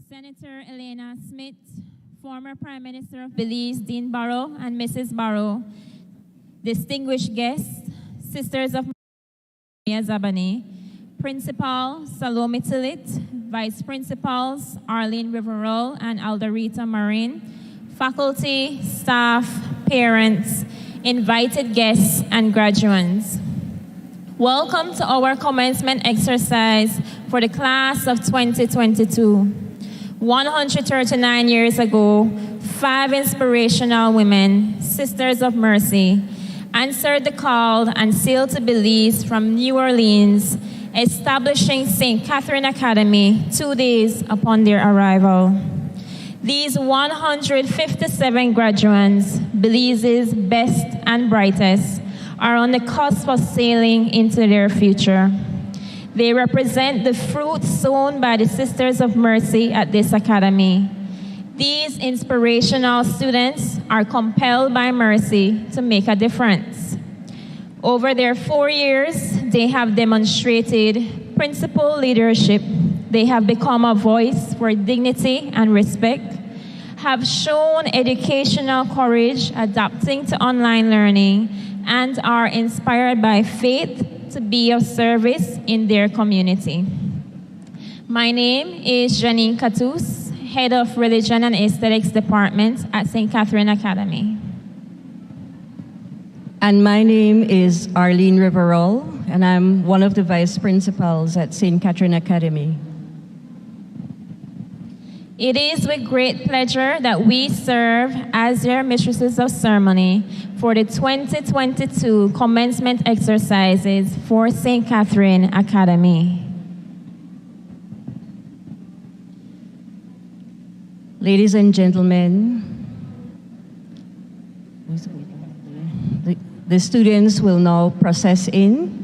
Senator Elena Smith, former Prime Minister of Belize, Dean Barrow and Mrs. Barrow, distinguished guests, Sisters of Maria Zabani, Principal Salome Tillit, Vice Principals Arlene Riverol and Alderita Marin, faculty, staff, parents, invited guests, and graduates. Welcome to our commencement exercise for the class of 2022. 139 years ago, 5 inspirational women, Sisters of Mercy, answered the call and sailed to Belize from New Orleans, establishing St. Catherine Academy 2 days upon their arrival. These 157 graduates, Belize's best and brightest, are on the cusp of sailing into their future. They represent the fruit sown by the Sisters of Mercy at this academy. These inspirational students are compelled by mercy to make a difference. Over their 4 years, they have demonstrated principled leadership. They have become a voice for dignity and respect, have shown educational courage adapting to online learning, and are inspired by faith to be of service in their community. My name is Janine Catus, Head of Religion and Aesthetics Department at St. Catherine Academy. And my name is Arlene Riverol, and I'm one of the Vice Principals at St. Catherine Academy. It is with great pleasure that we serve as your mistresses of ceremony for the 2022 commencement exercises for St. Catherine Academy. Ladies and gentlemen, the students will now process in.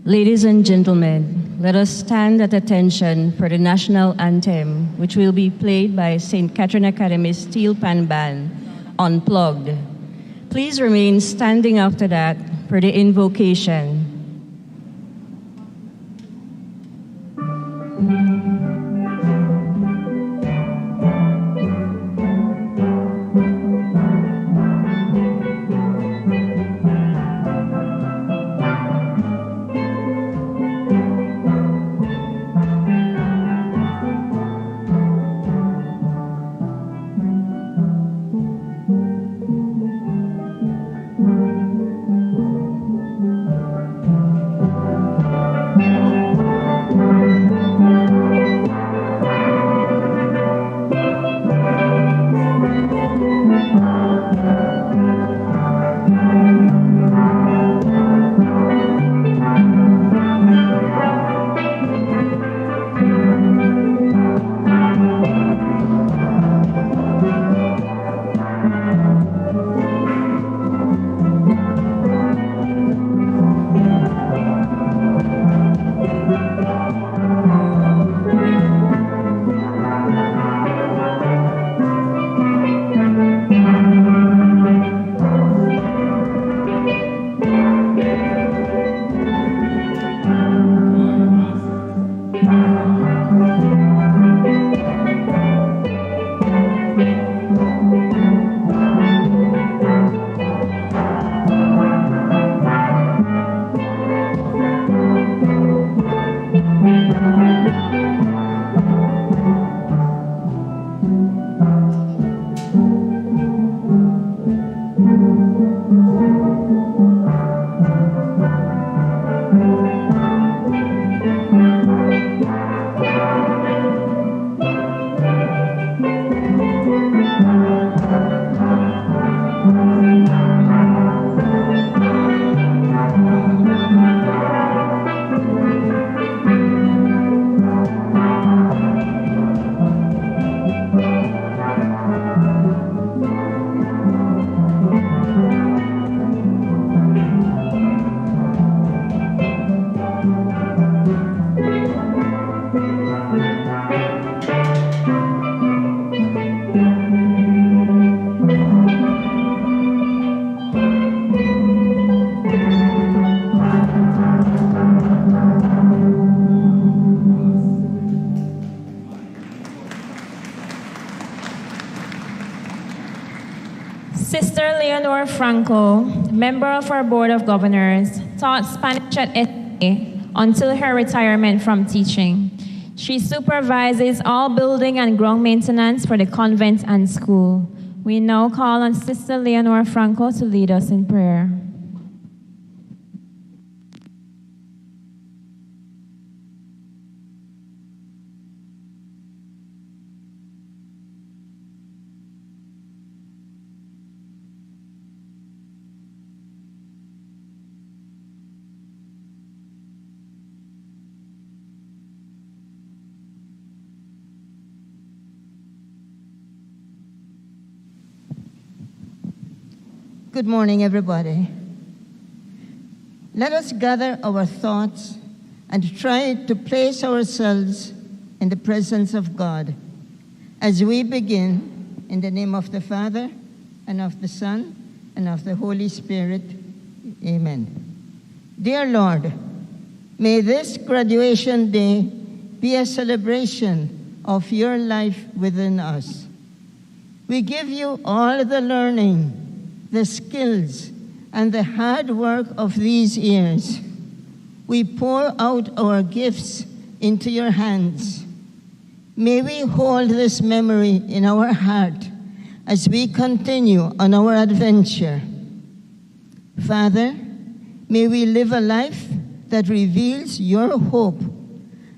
Ladies and gentlemen, let us stand at attention for the national anthem, which will be played by St. Catherine Academy Steel Pan Band, Unplugged. Please remain standing after that for the invocation. Sister Leonor Franco, member of our Board of Governors, taught Spanish at STA until her retirement from teaching. She supervises all building and ground maintenance for the convent and school. We now call on Sister Leonor Franco to lead us in prayer. Good morning, everybody. Let us gather our thoughts and try to place ourselves in the presence of God as we begin in the name of the Father, and of the Son, and of the Holy Spirit. Amen. Dear Lord, may this graduation day be a celebration of your life within us. We give you all the learning, the skills, and the hard work of these years. We pour out our gifts into your hands. May we hold this memory in our heart as we continue on our adventure. Father, may we live a life that reveals your hope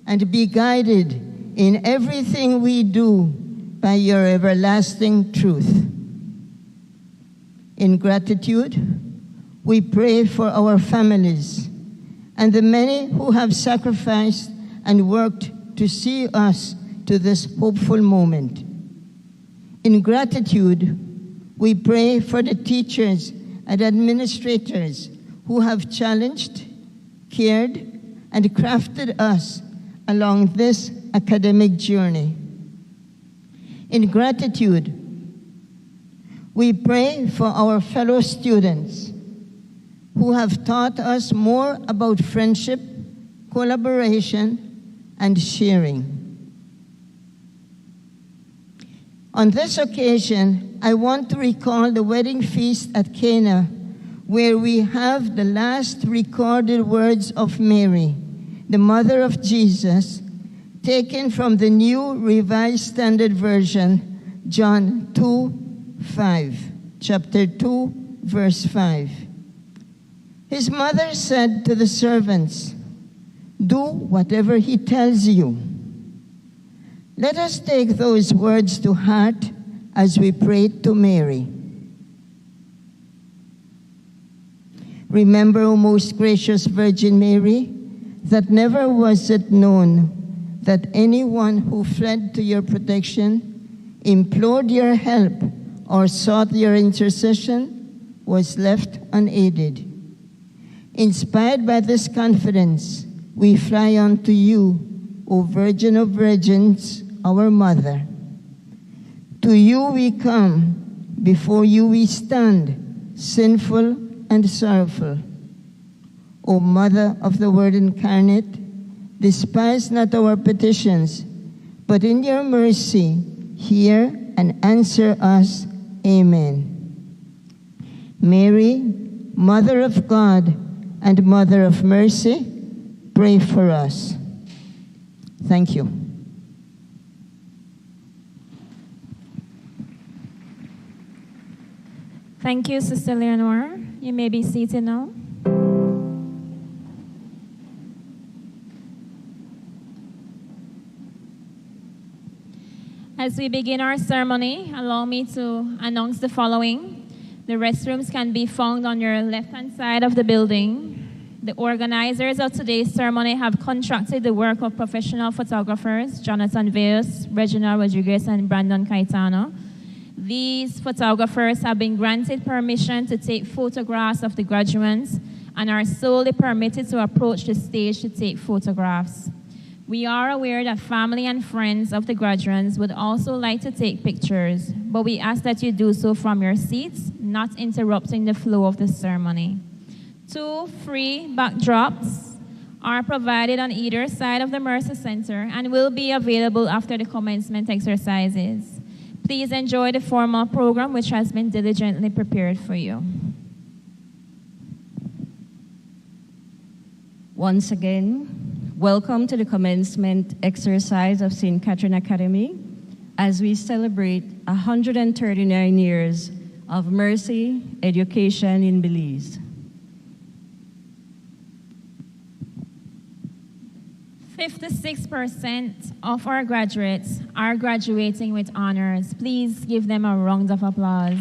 and be guided in everything we do by your everlasting truth. In gratitude, we pray for our families and the many who have sacrificed and worked to see us to this hopeful moment. In gratitude, we pray for the teachers and administrators who have challenged, cared, and crafted us along this academic journey. In gratitude, we pray for our fellow students who have taught us more about friendship, collaboration, and sharing. On this occasion, I want to recall the wedding feast at Cana, where we have the last recorded words of Mary, the mother of Jesus, taken from the New Revised Standard Version, John 2:5, chapter 2, verse 5. His mother said to the servants, "Do whatever he tells you." Let us take those words to heart as we pray to Mary. Remember, O most gracious Virgin Mary, that never was it known that anyone who fled to your protection, implored your help, or sought your intercession was left unaided. Inspired by this confidence, we fly unto you, O Virgin of Virgins, our Mother. To you we come, before you we stand, sinful and sorrowful. O Mother of the Word incarnate, despise not our petitions, but in your mercy hear and answer us. Amen. Mary, Mother of God and Mother of Mercy, pray for us. Thank you. Thank you, Sister Leonor. You may be seated now. As we begin our ceremony, allow me to announce the following. The restrooms can be found on your left-hand side of the building. The organizers of today's ceremony have contracted the work of professional photographers, Jonathan Veus, Reginald Rodriguez, and Brandon Caetano. These photographers have been granted permission to take photographs of the graduates and are solely permitted to approach the stage to take photographs. We are aware that family and friends of the graduates would also like to take pictures, but we ask that you do so from your seats, not interrupting the flow of the ceremony. 2 free backdrops are provided on either side of the Mercy Center and will be available after the commencement exercises. Please enjoy the formal program which has been diligently prepared for you. Once again, welcome to the commencement exercise of St. Catherine Academy as we celebrate 139 years of mercy education in Belize. 56% of our graduates are graduating with honors. Please give them a round of applause.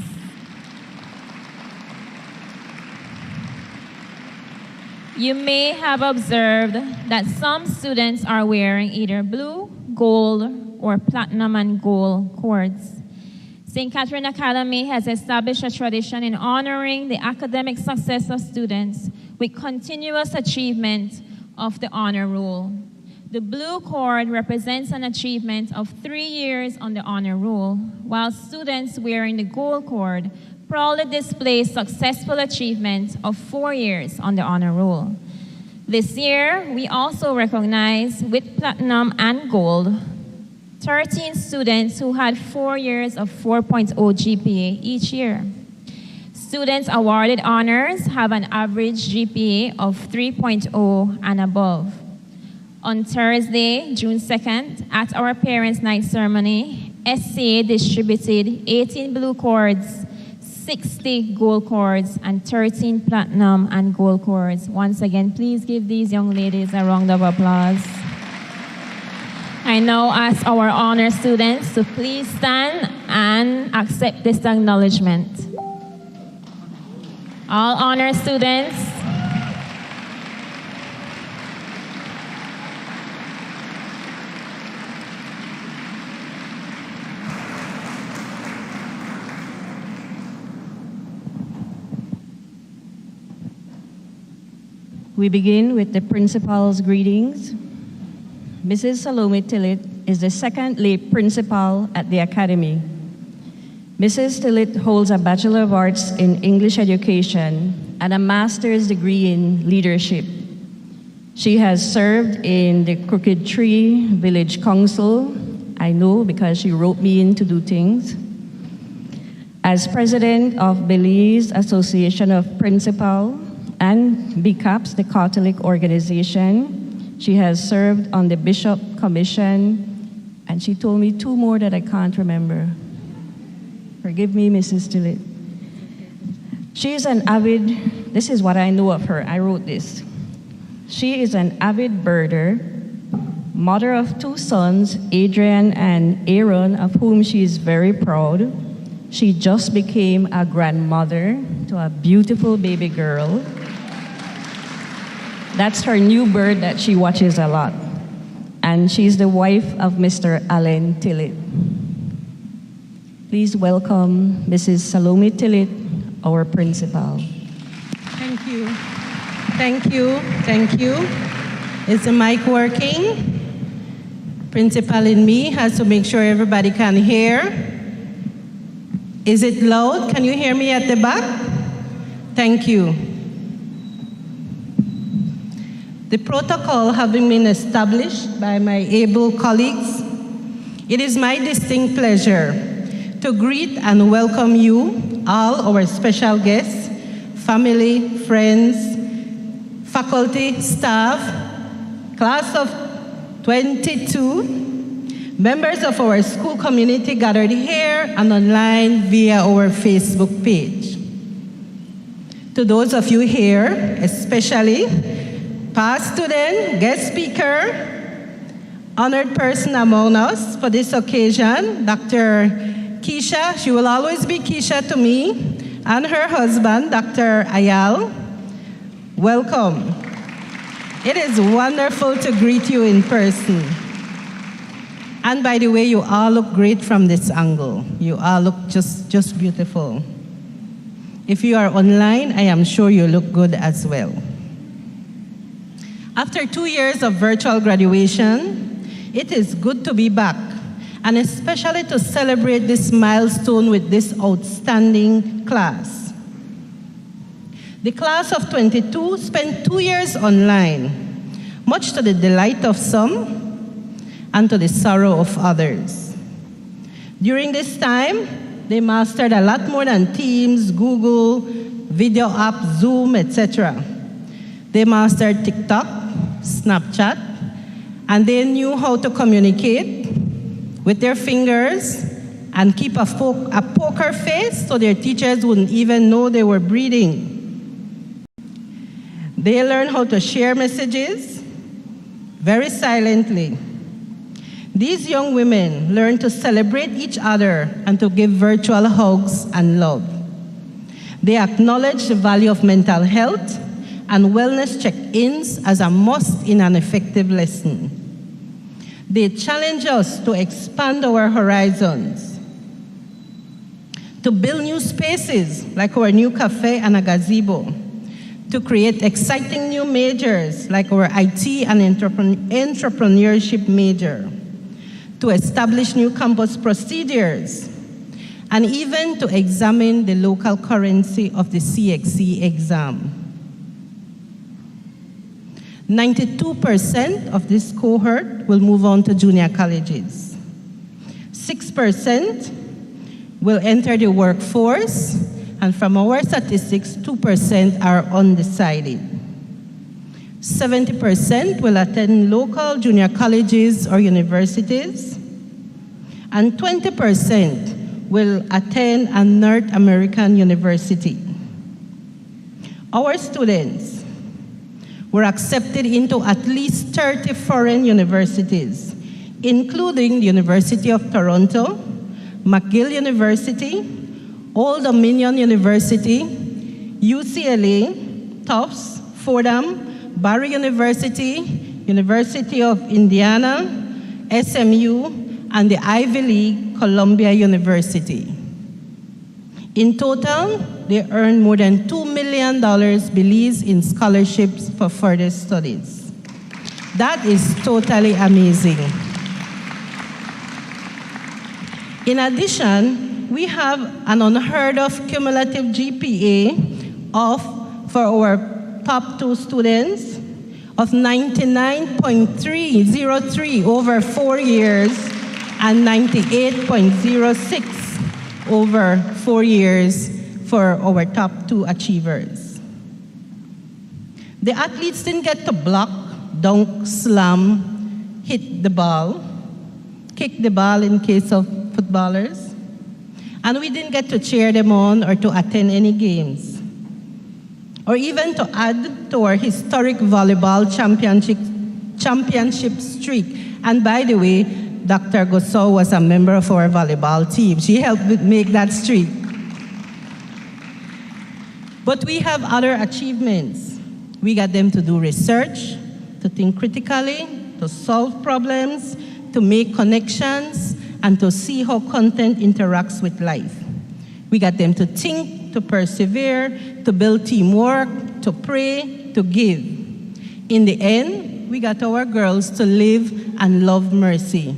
You may have observed that some students are wearing either blue, gold, or platinum and gold cords. St. Catherine Academy has established a tradition in honoring the academic success of students with continuous achievement of the honor roll. The blue cord represents an achievement of 3 years on the honor roll, while students wearing the gold cord proudly display successful achievement of 4 years on the honor roll. This year, we also recognize with platinum and gold 13 students who had 4 years of 4.0 GPA each year. Students awarded honors have an average GPA of 3.0 and above. On Thursday, June 2nd, at our Parents' Night ceremony, SCA distributed 18 blue cords, 60 gold cords, and 13 platinum and gold cords. Once again, please give these young ladies a round of applause. I now ask our honor students to please stand and accept this acknowledgement. All honor students, we begin with the principal's greetings. Mrs. Salome Tillett is the second lay principal at the Academy. Mrs. Tillett holds a Bachelor of Arts in English Education and a master's degree in leadership. She has served in the Crooked Tree Village Council, I know because she wrote me in to do things. As president of Belize Association of Principal and BCAPS, the Catholic organization. She has served on the Bishop Commission, and she told me 2 more that I can't remember. Forgive me, Mrs. Tillett. She is an avid, this is what I know of her, I wrote this. She is an avid birder, mother of 2 sons, Adrian and Aaron, of whom she is very proud. She just became a grandmother to a beautiful baby girl. That's her new bird that she watches a lot. And she's the wife of Mr. Allen Tillett. Please welcome Mrs. Salome Tillett, our principal. Thank you. Thank you. Thank you. Is the mic working? Principal in me has to make sure everybody can hear. Is it loud? Can you hear me at the back? Thank you. The protocol having been established by my able colleagues, it is my distinct pleasure to greet and welcome you, all our special guests, family, friends, faculty, staff, class of 22, members of our school community gathered here and online via our Facebook page. To those of you here, especially past student, guest speaker, honored person among us for this occasion, Dr. Keisha, she will always be Keisha to me, and her husband, Dr. Ayal. Welcome. It is wonderful to greet you in person. And by the way, you all look great from this angle. You all look just beautiful. If you are online, I am sure you look good as well. After 2 years of virtual graduation, it is good to be back, and especially to celebrate this milestone with this outstanding class. The class of 22 spent 2 years online, much to the delight of some and to the sorrow of others. During this time, they mastered a lot more than Teams, Google, video app, Zoom, etc. They mastered TikTok, Snapchat, and they knew how to communicate with their fingers and keep a poker face so their teachers wouldn't even know they were breathing. They learned how to share messages very silently. These young women learned to celebrate each other and to give virtual hugs and love. They acknowledged the value of mental health and wellness check-ins as a must in an effective lesson. They challenge us to expand our horizons, to build new spaces like our new cafe and a gazebo, to create exciting new majors like our IT and entrepreneurship major, to establish new campus procedures, and even to examine the local currency of the CXC exam. 92% of this cohort will move on to junior colleges. 6% will enter the workforce, and from our statistics, 2% are undecided. 70% will attend local junior colleges or universities, and 20% will attend a North American university. Our students were accepted into at least 30 foreign universities, including the University of Toronto, McGill University, Old Dominion University, UCLA, Tufts, Fordham, Barry University, University of Indiana, SMU, and the Ivy League, Columbia University. In total, they earned more than $2 million Belize in scholarships for further studies. That is totally amazing. In addition, we have an unheard of cumulative GPA for our top 2 students of 99.303 over 4 years and 98.06 over 4 years for our top 2 achievers. The athletes didn't get to block, dunk, slam, hit the ball, kick the ball in case of footballers, and we didn't get to cheer them on or to attend any games, or even to add to our historic volleyball championship streak. And by the way, Dr. Gosso was a member of our volleyball team. She helped make that streak. But we have other achievements. We got them to do research, to think critically, to solve problems, to make connections, and to see how content interacts with life. We got them to think, to persevere, to build teamwork, to pray, to give. In the end, we got our girls to live and love Mercy.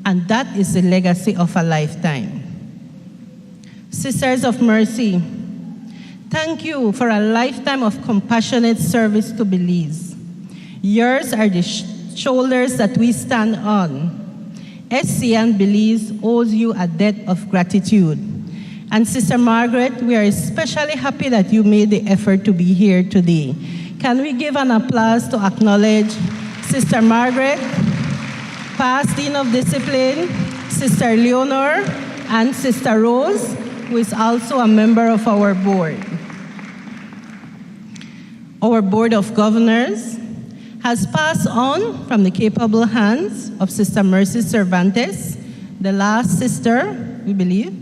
And that is the legacy of a lifetime. Sisters of Mercy, thank you for a lifetime of compassionate service to Belize. Yours are the shoulders that we stand on. SC and Belize owes you a debt of gratitude. And Sister Margaret, we are especially happy that you made the effort to be here today. Can we give an applause to acknowledge Sister Margaret, Past Dean of Discipline, Sister Leonor, and Sister Rose, who is also a member of our board. Our Board of Governors has passed on from the capable hands of Sister Mercy Cervantes, the last sister, we believe,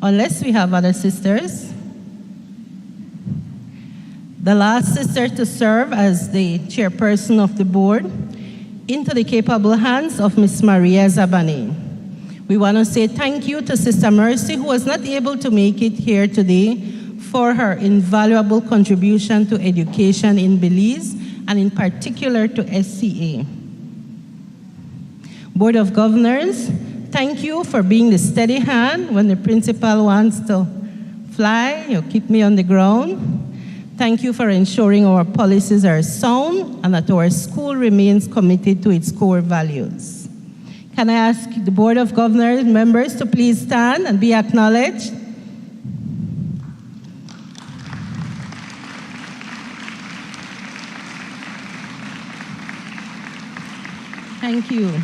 unless we have other sisters, the last sister to serve as the chairperson of the board, into the capable hands of Miss Maria Zabane. We want to say thank you to Sister Mercy, who was not able to make it here today, for her invaluable contribution to education in Belize, and in particular to SCA. Board of Governors, thank you for being the steady hand when the principal wants to fly, you keep me on the ground. Thank you for ensuring our policies are sound and that our school remains committed to its core values. Can I ask the Board of Governors members to please stand and be acknowledged? Thank you.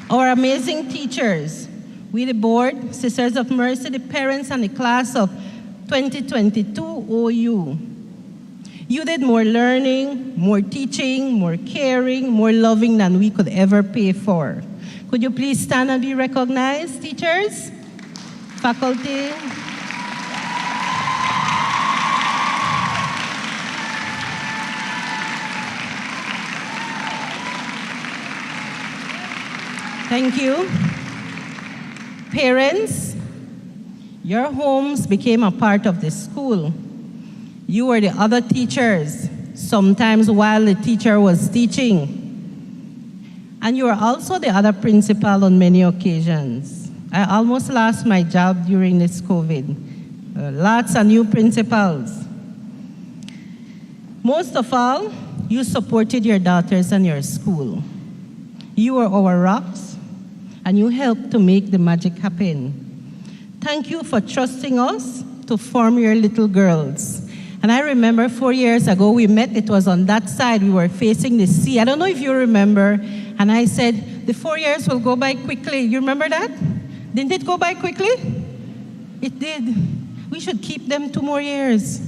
Our amazing teachers, we the board, Sisters of Mercy, the parents, and the class of 2022 OU. You did more learning, more teaching, more caring, more loving than we could ever pay for. Could you please stand and be recognized, teachers, faculty? Thank you. Parents, your homes became a part of the school. You were the other teachers, sometimes while the teacher was teaching. And you were also the other principal on many occasions. I almost lost my job during this COVID. Lots of new principals. Most of all, you supported your daughters and your school. You were our rocks, and you helped to make the magic happen. Thank you for trusting us to form your little girls. And I remember 4 years ago, we met, it was on that side, we were facing the sea. I don't know if you remember, and I said, the 4 years will go by quickly. You remember that? Didn't it go by quickly? It did. We should keep them 2 more years.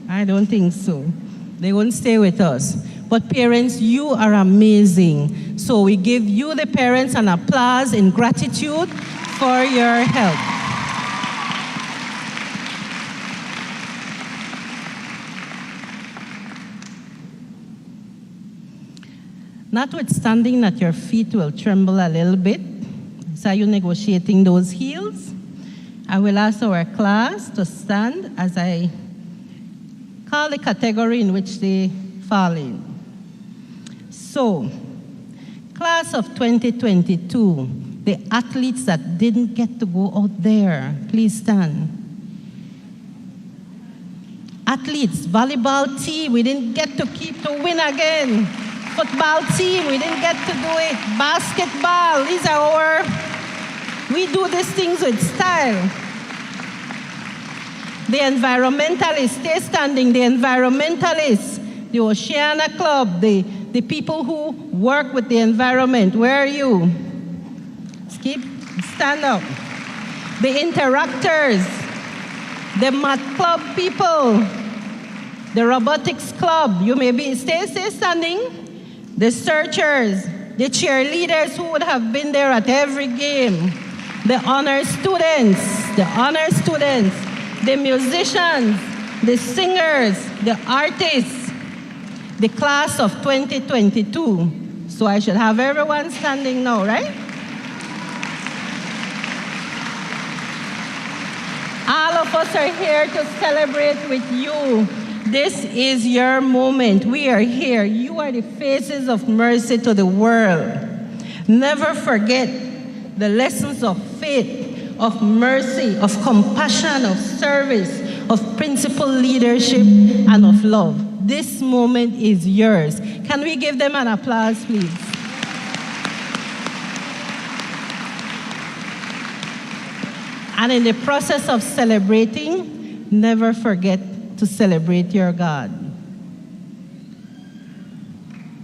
I don't think so. They won't stay with us. But parents, you are amazing. So we give you, the parents, an applause in gratitude for your help. Notwithstanding that your feet will tremble a little bit, so you negotiating those heels, I will ask our class to stand as I call the category in which they fall in. So, class of 2022, the athletes that didn't get to go out there, please stand. Athletes, volleyball team, we didn't get to keep to win again. Football team, we didn't get to do it. Basketball, these are we do these things with style. The environmentalists, stay standing, the environmentalists, the Oceana Club, the people who work with the environment, where are you? Stand up. The interactors, the math club people, the robotics club, you may be, stay standing. The searchers, the cheerleaders who would have been there at every game, the honor students, the musicians, the singers, the artists, the class of 2022. So I should have everyone standing now, right? All of us are here to celebrate with you. This is your moment. We are here. You are the faces of mercy to the world. Never forget the lessons of faith, of mercy, of compassion, of service, of principled leadership, and of love. This moment is yours. Can we give them an applause, please? And in the process of celebrating, never forget to celebrate your God.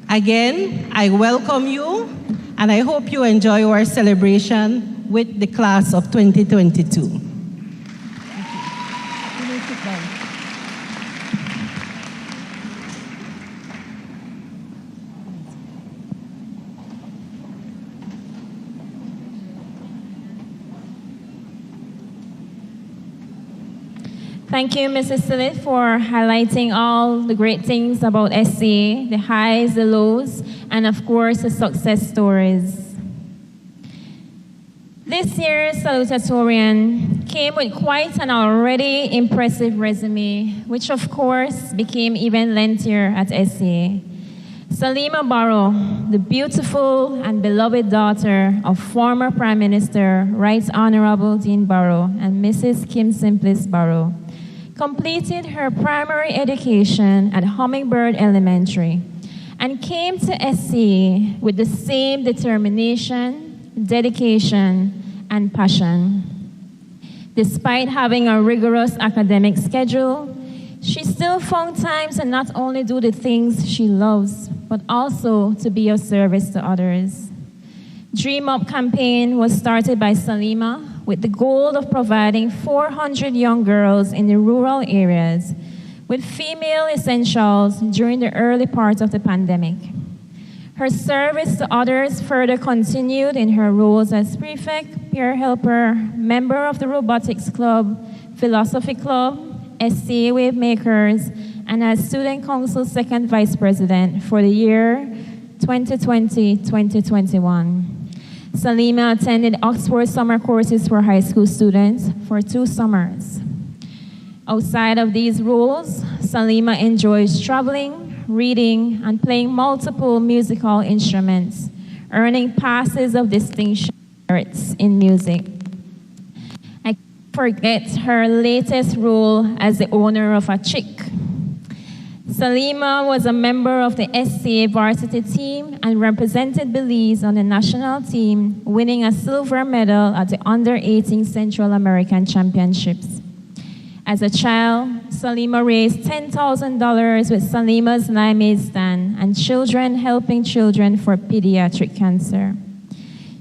Again, I welcome you, and I hope you enjoy our celebration with the class of 2022. Thank you, Mrs. Silith, for highlighting all the great things about SCA, the highs, the lows, and of course, the success stories. This year's salutatorian came with quite an already impressive resume, which of course became even lengthier at SCA. Salima Barrow, the beautiful and beloved daughter of former Prime Minister Right Honorable Dean Barrow and Mrs. Kim Simplice Barrow, completed her primary education at Hummingbird Elementary and came to SCA with the same determination, dedication, and passion. Despite having a rigorous academic schedule, she still found time to not only do the things she loves, but also to be of service to others. Dream Up campaign was started by Salima with the goal of providing 400 young girls in the rural areas with female essentials during the early part of the pandemic. Her service to others further continued in her roles as prefect, peer helper, member of the Robotics Club, Philosophy Club, SCA Wave Makers, and as Student Council second vice president for the year 2020-2021. Salima attended Oxford summer courses for high school students for 2 summers. Outside of these roles, Salima enjoys traveling, reading, and playing multiple musical instruments, earning passes of distinction in music. I can't forget her latest role as the owner of a chick. Salima was a member of the SCA varsity team and represented Belize on the national team, winning a silver medal at the Under-18 Central American Championships. As a child, Salima raised $10,000 with Salima's Limeade Stand and Children Helping Children for pediatric cancer.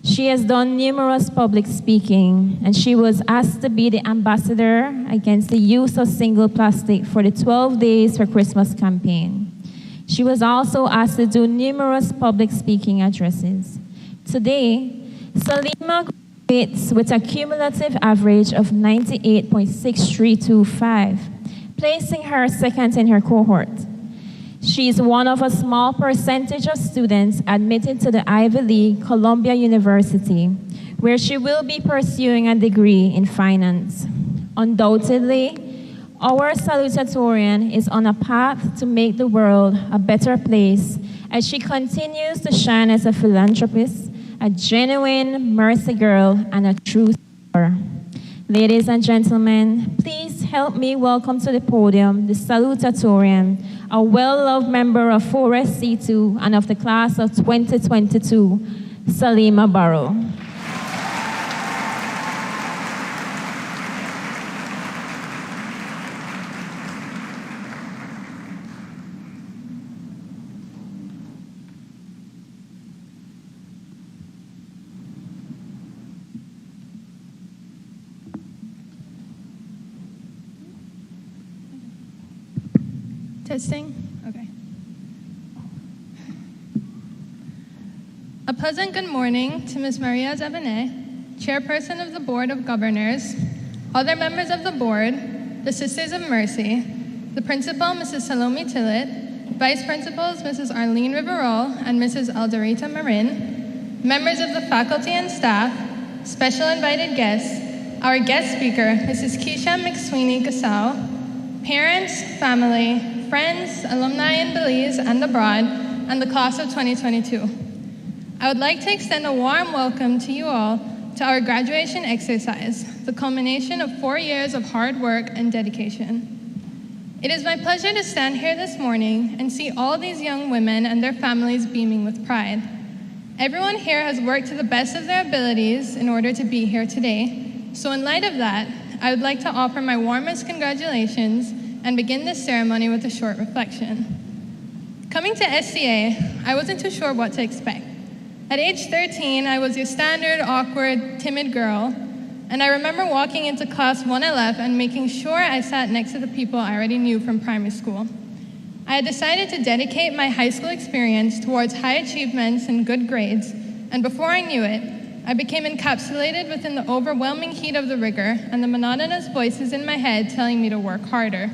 She has done numerous public speaking, and she was asked to be the ambassador against the use of single plastic for the 12 Days for Christmas campaign. She was also asked to do numerous public speaking addresses. Today, Salima graduates with a cumulative average of 98.6325, placing her second in her cohort. She is one of a small percentage of students admitted to the Ivy League Columbia University, where she will be pursuing a degree in finance. Undoubtedly, our salutatorian is on a path to make the world a better place as she continues to shine as a philanthropist, a genuine mercy girl, and a true scholar. Ladies and gentlemen, please help me welcome to the podium the salutatorian, a well-loved member of 4SC2 and of the class of 2022, Salima Barrow. Testing? Okay. A pleasant good morning to Ms. Maria Zabane, Chairperson of the Board of Governors, other members of the board, the Sisters of Mercy, the Principal, Mrs. Salome Tillett, Vice Principals, Mrs. Arlene Riverol and Mrs. Alderita Marin, members of the faculty and staff, special invited guests, our guest speaker, Mrs. Keisha McSweeney Gasau, parents, family, friends, alumni in Belize and abroad, and the class of 2022. I would like to extend a warm welcome to you all to our graduation exercise, the culmination of 4 years of hard work and dedication. It is my pleasure to stand here this morning and see all these young women and their families beaming with pride. Everyone here has worked to the best of their abilities in order to be here today. So in light of that, I would like to offer my warmest congratulations and begin this ceremony with a short reflection. Coming to SCA, I wasn't too sure what to expect. At age 13, I was your standard, awkward, timid girl, and I remember walking into class 1LF and making sure I sat next to the people I already knew from primary school. I had decided to dedicate my high school experience towards high achievements and good grades, and before I knew it, I became encapsulated within the overwhelming heat of the rigor and the monotonous voices in my head telling me to work harder.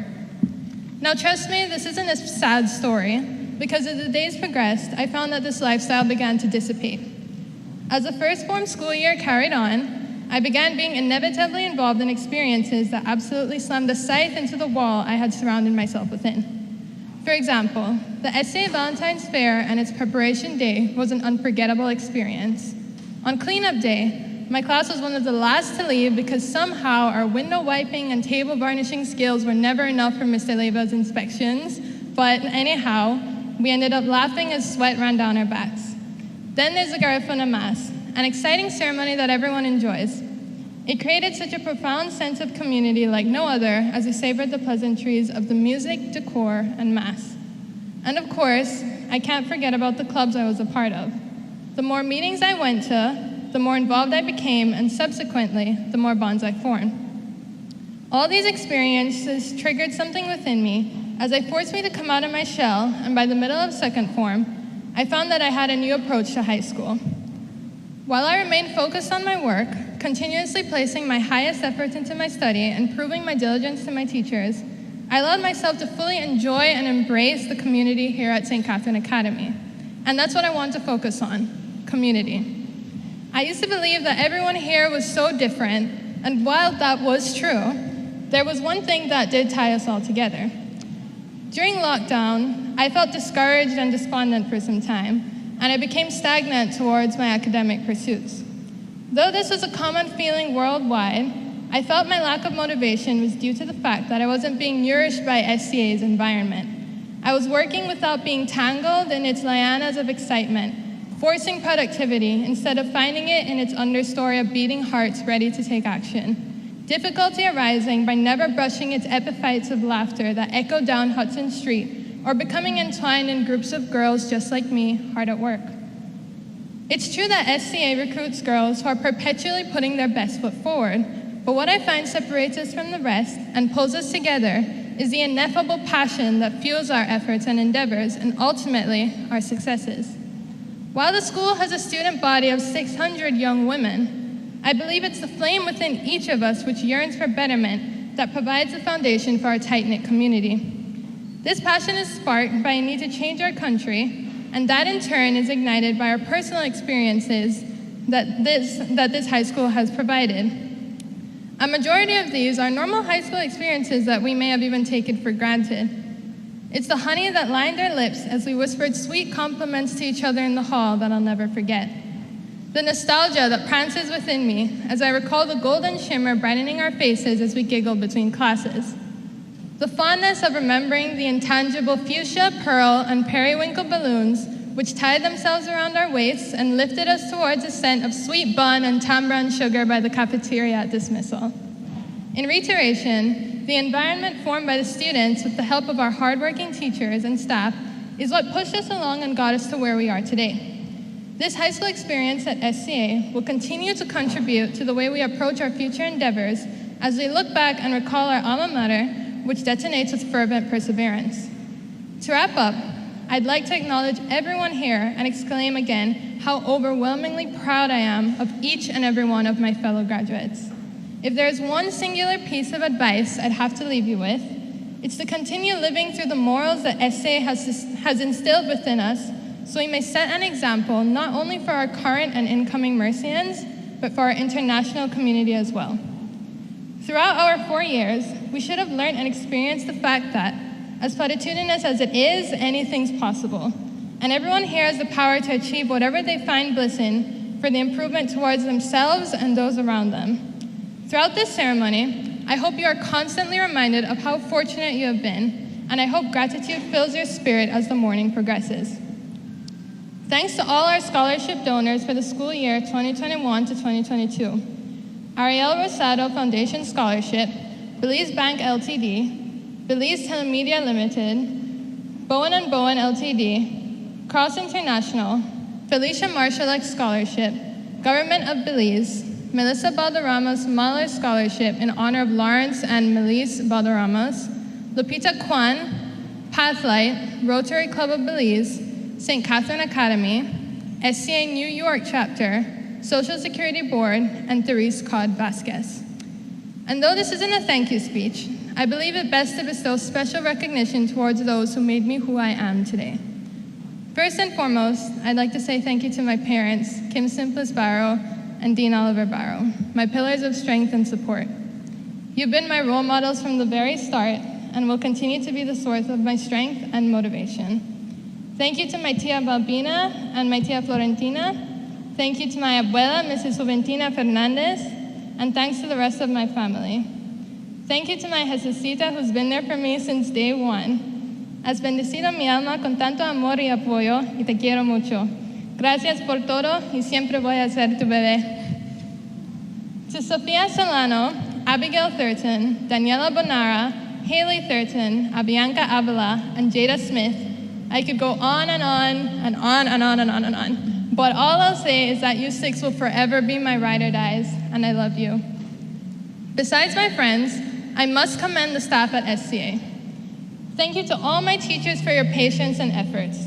Now trust me, this isn't a sad story, because as the days progressed, I found that this lifestyle began to dissipate. As the first form school year carried on, I began being inevitably involved in experiences that absolutely slammed a scythe into the wall I had surrounded myself within. For example, the SCA Valentine's Fair and its preparation day was an unforgettable experience. On cleanup day, my class was one of the last to leave because somehow our window wiping and table varnishing skills were never enough for Mr. Leva's inspections, but anyhow, we ended up laughing as sweat ran down our backs. Then there's the Garifuna Mass, an exciting ceremony that everyone enjoys. It created such a profound sense of community like no other as we savored the pleasantries of the music, decor, and Mass. And of course, I can't forget about the clubs I was a part of. The more meetings I went to, the more involved I became, and subsequently, the more bonds I formed. All these experiences triggered something within me as they forced me to come out of my shell, and by the middle of second form, I found that I had a new approach to high school. While I remained focused on my work, continuously placing my highest effort into my study and proving my diligence to my teachers, I allowed myself to fully enjoy and embrace the community here at St. Catherine Academy. And that's what I want to focus on, community. I used to believe that everyone here was so different, and while that was true, there was one thing that did tie us all together. During lockdown, I felt discouraged and despondent for some time, and I became stagnant towards my academic pursuits. Though this was a common feeling worldwide, I felt my lack of motivation was due to the fact that I wasn't being nourished by SCA's environment. I was working without being tangled in its lianas of excitement, forcing productivity instead of finding it in its understory of beating hearts ready to take action. Difficulty arising by never brushing its epiphytes of laughter that echoed down Hudson Street, or becoming entwined in groups of girls just like me, hard at work. It's true that SCA recruits girls who are perpetually putting their best foot forward, but what I find separates us from the rest and pulls us together is the ineffable passion that fuels our efforts and endeavors, and ultimately, our successes. While the school has a student body of 600 young women, I believe it's the flame within each of us which yearns for betterment that provides the foundation for our tight-knit community. This passion is sparked by a need to change our country, and that in turn is ignited by our personal experiences that this high school has provided. A majority of these are normal high school experiences that we may have even taken for granted. It's the honey that lined our lips as we whispered sweet compliments to each other in the hall that I'll never forget. The nostalgia that prances within me as I recall the golden shimmer brightening our faces as we giggled between classes. The fondness of remembering the intangible fuchsia, pearl, and periwinkle balloons which tied themselves around our waists and lifted us towards a scent of sweet bun and tamarind sugar by the cafeteria at dismissal. In reiteration, the environment formed by the students with the help of our hardworking teachers and staff is what pushed us along and got us to where we are today. This high school experience at SCA will continue to contribute to the way we approach our future endeavors as we look back and recall our alma mater, which detonates with fervent perseverance. To wrap up, I'd like to acknowledge everyone here and exclaim again how overwhelmingly proud I am of each and every one of my fellow graduates. If there's one singular piece of advice I'd have to leave you with, it's to continue living through the morals that SCA has instilled within us so we may set an example not only for our current and incoming Mercians, but for our international community as well. Throughout our 4 years, we should have learned and experienced the fact that, as platitudinous as it is, anything's possible. And everyone here has the power to achieve whatever they find bliss in for the improvement towards themselves and those around them. Throughout this ceremony, I hope you are constantly reminded of how fortunate you have been, and I hope gratitude fills your spirit as the morning progresses. Thanks to all our scholarship donors for the school year 2021 to 2022. Ariel Rosado Foundation Scholarship, Belize Bank Ltd, Belize Telemedia Limited, Bowen & Bowen Ltd, Cross International, Felicia Marshallek Scholarship, Government of Belize, Melissa Balderrama's Mahler Scholarship in honor of Lawrence and Melise Balderramas, Lupita Kwan, Pathlight, Rotary Club of Belize, St. Catherine Academy, SCA New York Chapter, Social Security Board, and Therese Codd Vasquez. And though this isn't a thank you speech, I believe it best to bestow special recognition towards those who made me who I am today. First and foremost, I'd like to say thank you to my parents, Kim Simplis Barrow and Dean Oliver Barrow, my pillars of strength and support. You've been my role models from the very start and will continue to be the source of my strength and motivation. Thank you to my tia Balbina and my tia Florentina. Thank you to my abuela, Mrs. Juventina Fernandez, and thanks to the rest of my family. Thank you to my Jesucita, who's been there for me since day one. Has bendecido mi alma con tanto amor y apoyo y te quiero mucho. Gracias por todo y siempre voy a ser tu bebé. To Sophia Solano, Abigail Thurton, Daniela Bonara, Haley Thurton, Abianca Avila, and Jada Smith, I could go on and on and on and on and on and on. But all I'll say is that you six will forever be my ride or dies, and I love you. Besides my friends, I must commend the staff at SCA. Thank you to all my teachers for your patience and efforts.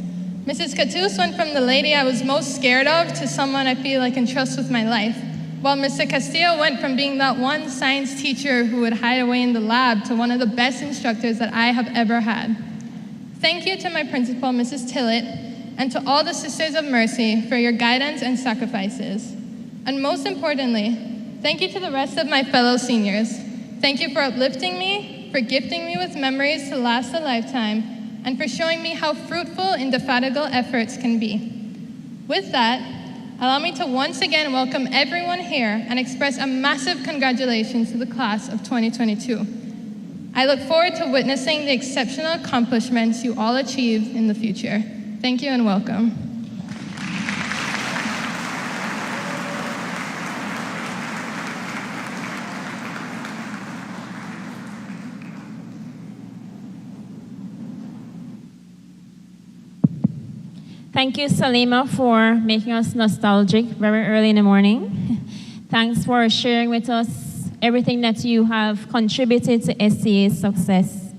Mrs. Catus went from the lady I was most scared of to someone I feel I can trust with my life, while Mr. Castillo went from being that one science teacher who would hide away in the lab to one of the best instructors that I have ever had. Thank you to my principal, Mrs. Tillett, and to all the Sisters of Mercy for your guidance and sacrifices. And most importantly, thank you to the rest of my fellow seniors. Thank you for uplifting me, for gifting me with memories to last a lifetime, and for showing me how fruitful, indefatigable efforts can be. With that, allow me to once again welcome everyone here and express a massive congratulations to the class of 2022. I look forward to witnessing the exceptional accomplishments you all achieve in the future. Thank you and welcome. Thank you, Salima, for making us nostalgic very early in the morning. Thanks for sharing with us everything that you have contributed to SCA's success.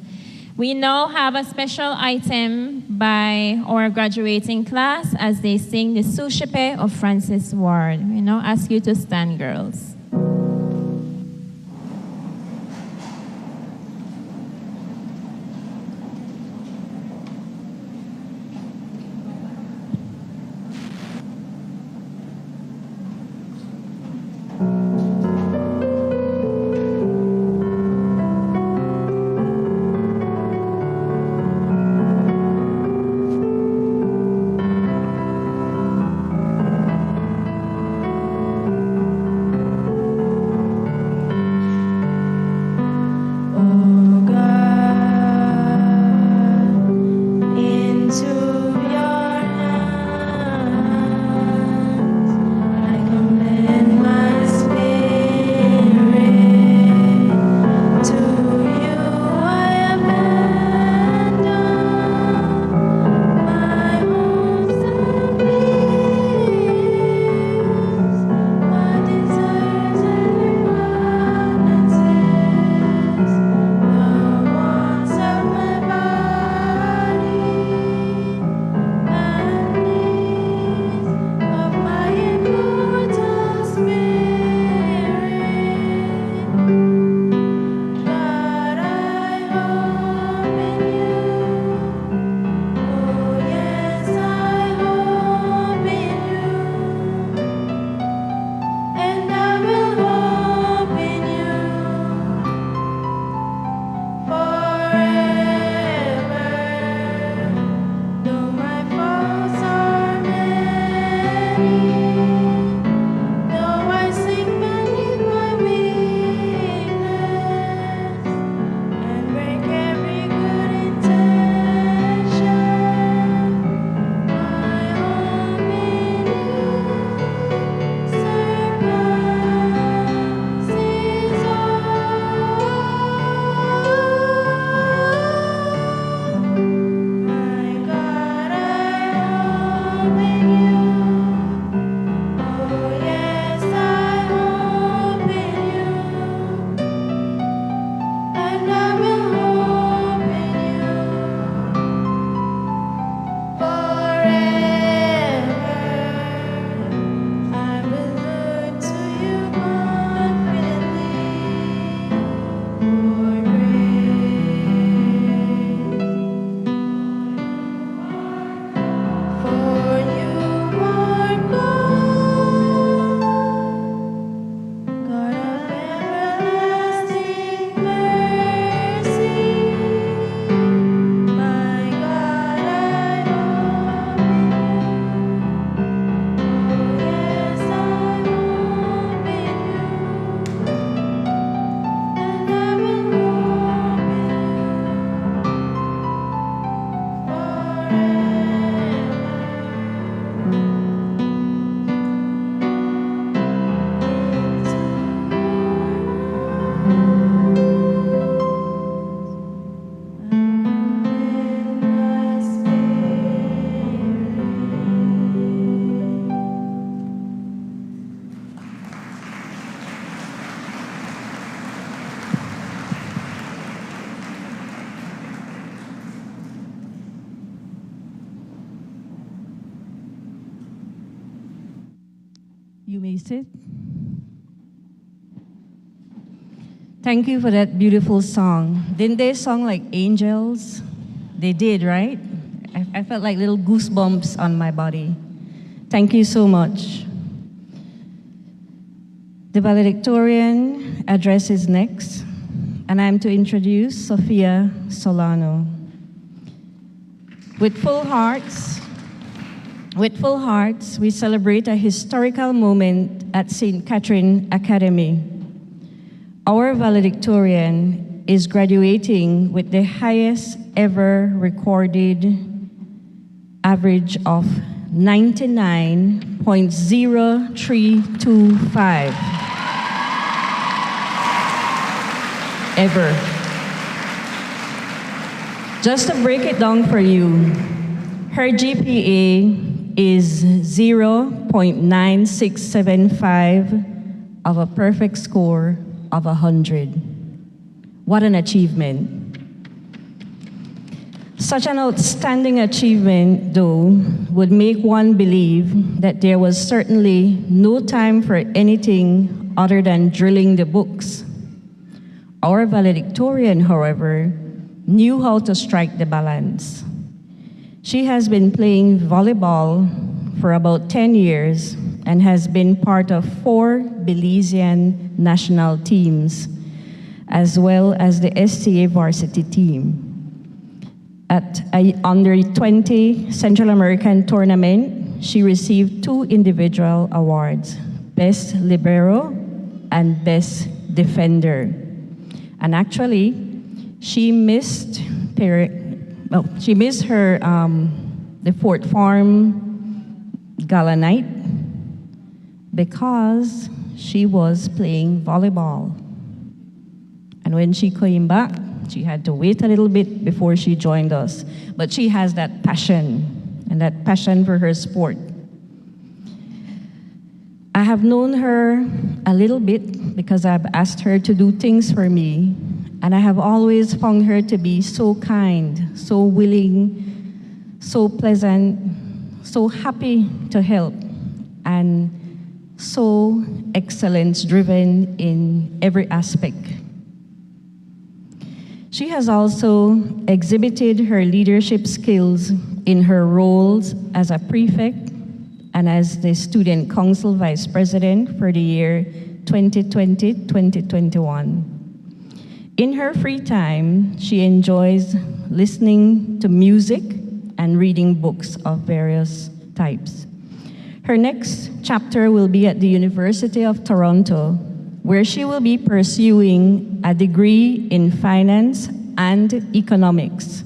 We now have a special item by our graduating class as they sing the Suscipe of Francis Ward. We now ask you to stand, girls. You may sit. Thank you for that beautiful song. Didn't they song like angels? They did, right? I felt like little goosebumps on my body. Thank you so much. The valedictorian address is next, and I'm to introduce Sophia Solano. With full hearts, we celebrate a historical moment at St. Catherine Academy. Our valedictorian is graduating with the highest ever recorded average of 99.0325 ever. Just to break it down for you, her GPA is 0.9675 of a perfect score of 100. What an achievement. Such an outstanding achievement, though, would make one believe that there was certainly no time for anything other than drilling the books. Our valedictorian, however, knew how to strike the balance. She has been playing volleyball for about 10 years and has been part of 4 Belizean national teams, as well as the STA varsity team. At an under-20 Central American tournament, she received 2 individual awards, Best Libero and Best Defender. And actually, she missed her the Fort Farm Gala night because she was playing volleyball. And when she came back, she had to wait a little bit before she joined us. But she has that passion, and that passion for her sport. I have known her a little bit because I've asked her to do things for me, and I have always found her to be so kind, so willing, so pleasant, so happy to help, and so excellence-driven in every aspect. She has also exhibited her leadership skills in her roles as a prefect and as the Student Council Vice President for the year 2020-2021. In her free time, she enjoys listening to music and reading books of various types. Her next chapter will be at the University of Toronto, where she will be pursuing a degree in finance and economics.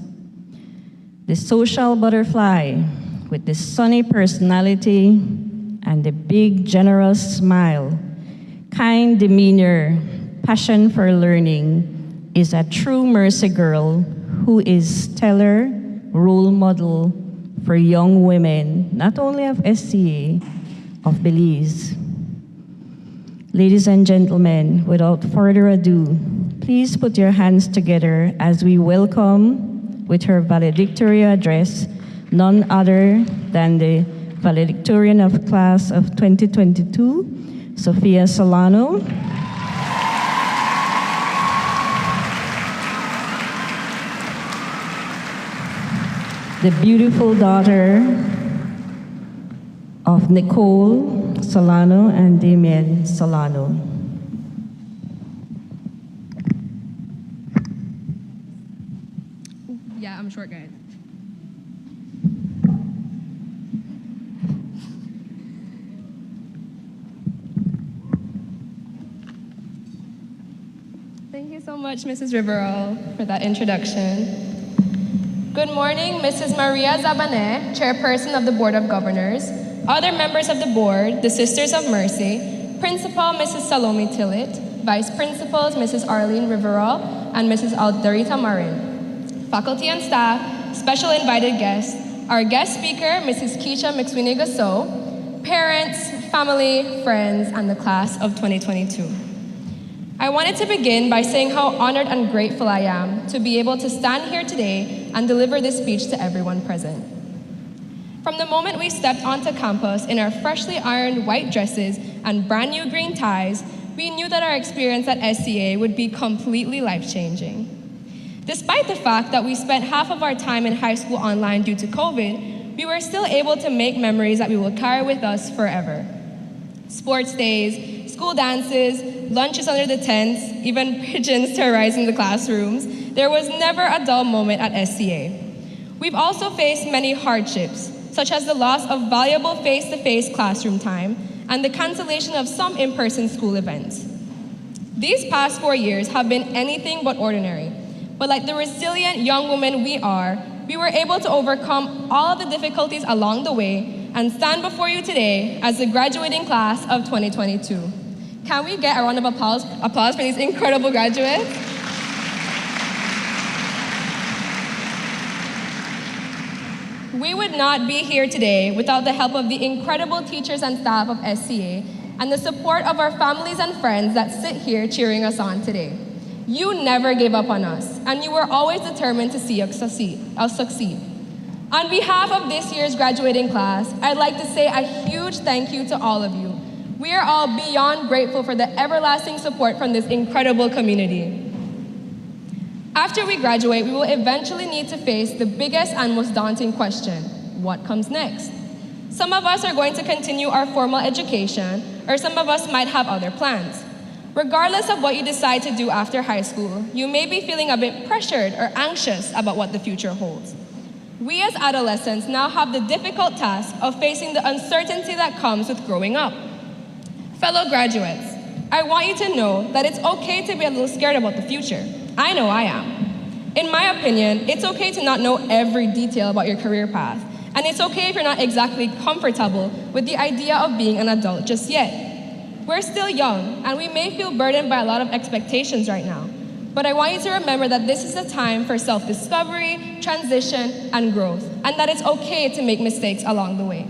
The social butterfly with the sunny personality and the big generous smile, kind demeanor, passion for learning is a true Mercy girl who is stellar role model for young women, not only of SCA, of Belize. Ladies and gentlemen, without further ado, please put your hands together as we welcome, with her valedictory address, none other than the valedictorian of class of 2022, Sophia Solano. The beautiful daughter of Nicole Solano and Damien Solano. Yeah, I'm short, guys. Thank you so much, Mrs. Rivero, for that introduction. Good morning, Mrs. Maria Zabane, Chairperson of the Board of Governors, other members of the board, the Sisters of Mercy, Principal Mrs. Salome Tillett, Vice Principals Mrs. Arlene Rivero and Mrs. Aldarita Marin, faculty and staff, special invited guests, our guest speaker, Mrs. Keisha McSweeney-Gasso, parents, family, friends, and the class of 2022. I wanted to begin by saying how honored and grateful I am to be able to stand here today and deliver this speech to everyone present. From the moment we stepped onto campus in our freshly ironed white dresses and brand new green ties, we knew that our experience at SCA would be completely life-changing. Despite the fact that we spent half of our time in high school online due to COVID, we were still able to make memories that we will carry with us forever. Sports days, school dances, lunches under the tents, even pigeons terrorizing the classrooms. There was never a dull moment at SCA. We've also faced many hardships, such as the loss of valuable face-to-face classroom time and the cancellation of some in-person school events. These past 4 years have been anything but ordinary, but like the resilient young women we are, we were able to overcome all of the difficulties along the way and stand before you today as the graduating class of 2022. Can we get a round of applause for these incredible graduates? We would not be here today without the help of the incredible teachers and staff of SCA and the support of our families and friends that sit here cheering us on today. You never gave up on us, and you were always determined to see us succeed. On behalf of this year's graduating class, I'd like to say a huge thank you to all of you. We are all beyond grateful for the everlasting support from this incredible community. After we graduate, we will eventually need to face the biggest and most daunting question: what comes next? Some of us are going to continue our formal education, or some of us might have other plans. Regardless of what you decide to do after high school, you may be feeling a bit pressured or anxious about what the future holds. We as adolescents now have the difficult task of facing the uncertainty that comes with growing up. Fellow graduates, I want you to know that it's okay to be a little scared about the future. I know I am. In my opinion, it's okay to not know every detail about your career path, and it's okay if you're not exactly comfortable with the idea of being an adult just yet. We're still young, and we may feel burdened by a lot of expectations right now, but I want you to remember that this is a time for self-discovery, transition, and growth, and that it's okay to make mistakes along the way.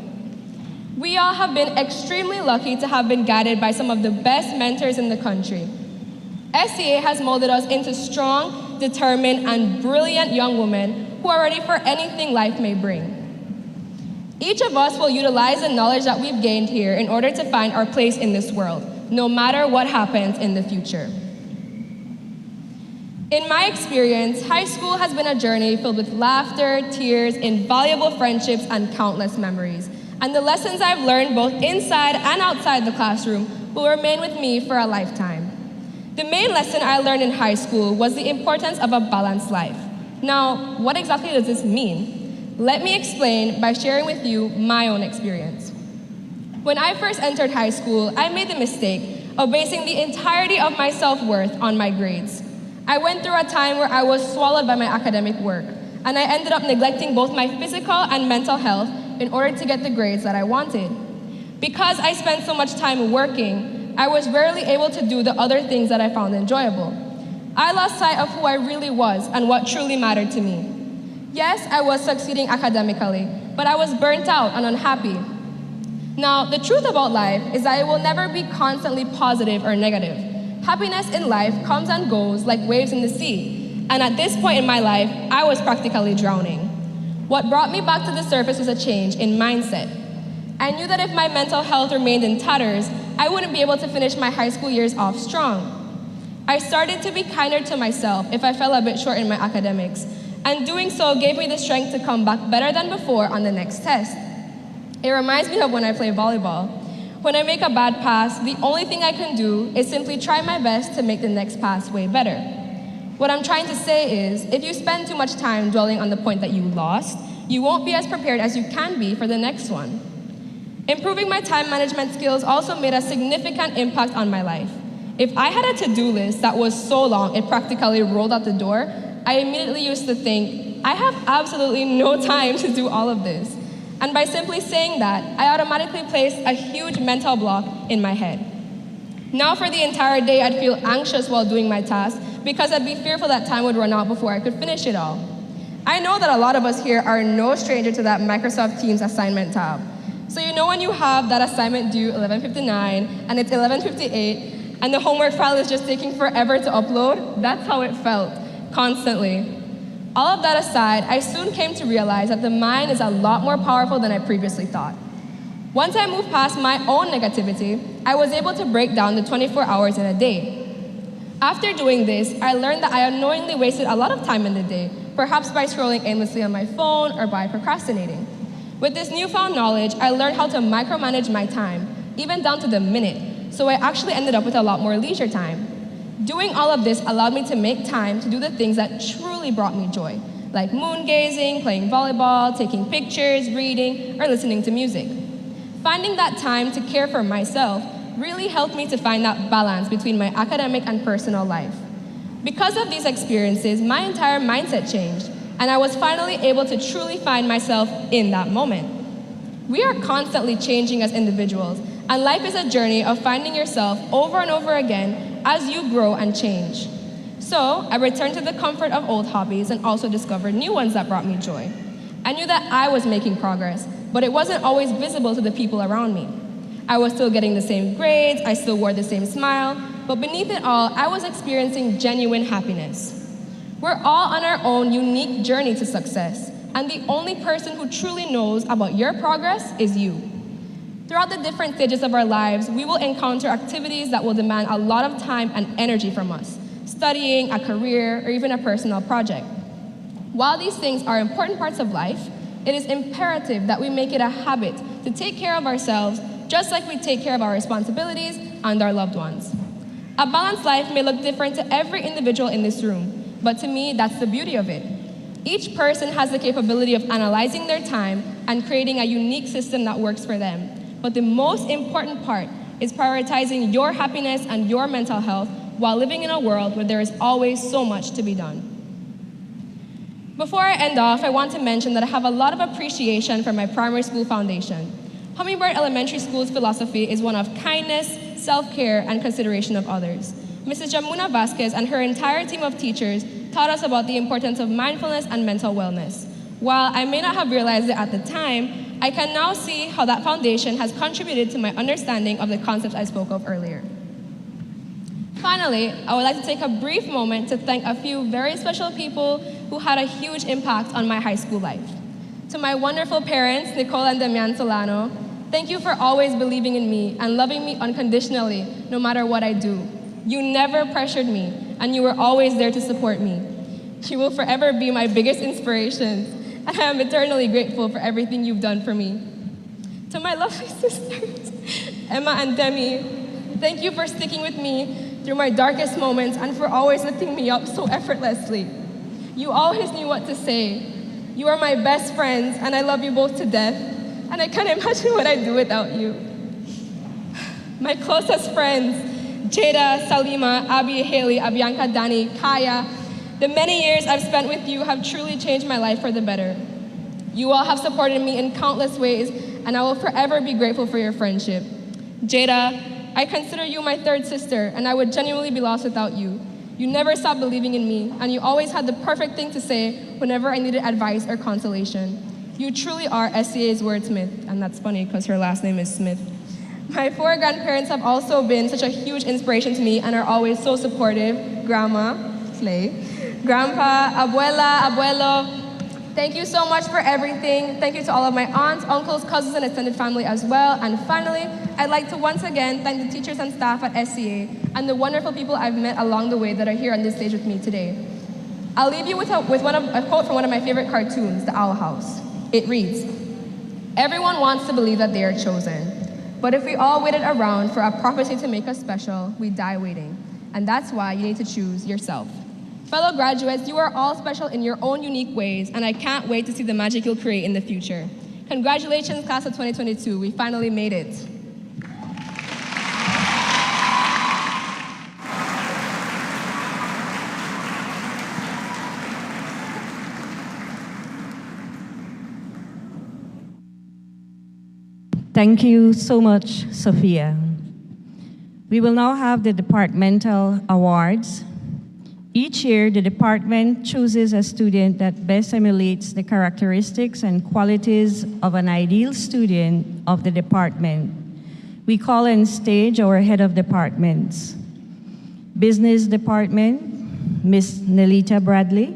We all have been extremely lucky to have been guided by some of the best mentors in the country. SCA has molded us into strong, determined, and brilliant young women who are ready for anything life may bring. Each of us will utilize the knowledge that we've gained here in order to find our place in this world, no matter what happens in the future. In my experience, high school has been a journey filled with laughter, tears, invaluable friendships, and countless memories. And the lessons I've learned both inside and outside the classroom will remain with me for a lifetime. The main lesson I learned in high school was the importance of a balanced life. Now, what exactly does this mean? Let me explain by sharing with you my own experience. When I first entered high school, I made the mistake of basing the entirety of my self-worth on my grades. I went through a time where I was swallowed by my academic work, and I ended up neglecting both my physical and mental health in order to get the grades that I wanted. Because I spent so much time working, I was rarely able to do the other things that I found enjoyable. I lost sight of who I really was and what truly mattered to me. Yes, I was succeeding academically, but I was burnt out and unhappy. Now, the truth about life is that it will never be constantly positive or negative. Happiness in life comes and goes like waves in the sea, and at this point in my life, I was practically drowning. What brought me back to the surface was a change in mindset. I knew that if my mental health remained in tatters, I wouldn't be able to finish my high school years off strong. I started to be kinder to myself if I fell a bit short in my academics, and doing so gave me the strength to come back better than before on the next test. It reminds me of when I play volleyball. When I make a bad pass, the only thing I can do is simply try my best to make the next pass way better. What I'm trying to say is, if you spend too much time dwelling on the point that you lost, you won't be as prepared as you can be for the next one. Improving my time management skills also made a significant impact on my life. If I had a to-do list that was so long it practically rolled out the door, I immediately used to think, I have absolutely no time to do all of this. And by simply saying that, I automatically placed a huge mental block in my head. Now for the entire day, I'd feel anxious while doing my task because I'd be fearful that time would run out before I could finish it all. I know that a lot of us here are no stranger to that Microsoft Teams assignment tab. So you know when you have that assignment due 11:59 and it's 11:58 and the homework file is just taking forever to upload? That's how it felt, constantly. All of that aside, I soon came to realize that the mind is a lot more powerful than I previously thought. Once I moved past my own negativity, I was able to break down the 24 hours in a day. After doing this, I learned that I unknowingly wasted a lot of time in the day, perhaps by scrolling aimlessly on my phone or by procrastinating. With this newfound knowledge, I learned how to micromanage my time, even down to the minute, so I actually ended up with a lot more leisure time. Doing all of this allowed me to make time to do the things that truly brought me joy, like moon gazing, playing volleyball, taking pictures, reading, or listening to music. Finding that time to care for myself really helped me to find that balance between my academic and personal life. Because of these experiences, my entire mindset changed, and I was finally able to truly find myself in that moment. We are constantly changing as individuals, and life is a journey of finding yourself over and over again as you grow and change. So, I returned to the comfort of old hobbies and also discovered new ones that brought me joy. I knew that I was making progress, but it wasn't always visible to the people around me. I was still getting the same grades, I still wore the same smile, but beneath it all, I was experiencing genuine happiness. We're all on our own unique journey to success, and the only person who truly knows about your progress is you. Throughout the different stages of our lives, we will encounter activities that will demand a lot of time and energy from us, studying, a career, or even a personal project. While these things are important parts of life, it is imperative that we make it a habit to take care of ourselves just like we take care of our responsibilities and our loved ones. A balanced life may look different to every individual in this room, but to me, that's the beauty of it. Each person has the capability of analyzing their time and creating a unique system that works for them. But the most important part is prioritizing your happiness and your mental health while living in a world where there is always so much to be done. Before I end off, I want to mention that I have a lot of appreciation for my primary school foundation. Hummingbird Elementary School's philosophy is one of kindness, self-care, and consideration of others. Mrs. Jamuna Vasquez and her entire team of teachers taught us about the importance of mindfulness and mental wellness. While I may not have realized it at the time, I can now see how that foundation has contributed to my understanding of the concepts I spoke of earlier. Finally, I would like to take a brief moment to thank a few very special people who had a huge impact on my high school life. To my wonderful parents, Nicole and Damian Solano, thank you for always believing in me and loving me unconditionally, no matter what I do. You never pressured me, and you were always there to support me. You will forever be my biggest inspiration, and I am eternally grateful for everything you've done for me. To my lovely sisters, Emma and Demi, thank you for sticking with me through my darkest moments and for always lifting me up so effortlessly. You always knew what to say. You are my best friends, and I love you both to death, and I can't imagine what I'd do without you. My closest friends, Jada, Salima, Abby, Haley, Abianca, Dani, Kaya, the many years I've spent with you have truly changed my life for the better. You all have supported me in countless ways, and I will forever be grateful for your friendship. Jada, I consider you my third sister, and I would genuinely be lost without you. You never stopped believing in me, and you always had the perfect thing to say whenever I needed advice or consolation. You truly are SCA's wordsmith, and that's funny because her last name is Smith. My 4 grandparents have also been such a huge inspiration to me and are always so supportive. Grandma, Slay, Grandpa, Abuela, Abuelo, thank you so much for everything. Thank you to all of my aunts, uncles, cousins, and extended family as well. And finally, I'd like to once again thank the teachers and staff at SCA and the wonderful people I've met along the way that are here on this stage with me today. I'll leave you with a quote from one of my favorite cartoons, The Owl House. It reads, "Everyone wants to believe that they are chosen. But if we all waited around for a prophecy to make us special, we'd die waiting. And that's why you need to choose yourself." Fellow graduates, you are all special in your own unique ways, and I can't wait to see the magic you'll create in the future. Congratulations, class of 2022. We finally made it. Thank you so much, Sophia. We will now have the departmental awards. Each year, the department chooses a student that best emulates the characteristics and qualities of an ideal student of the department. We call on stage our head of departments. Business Department, Miss Nelita Bradley.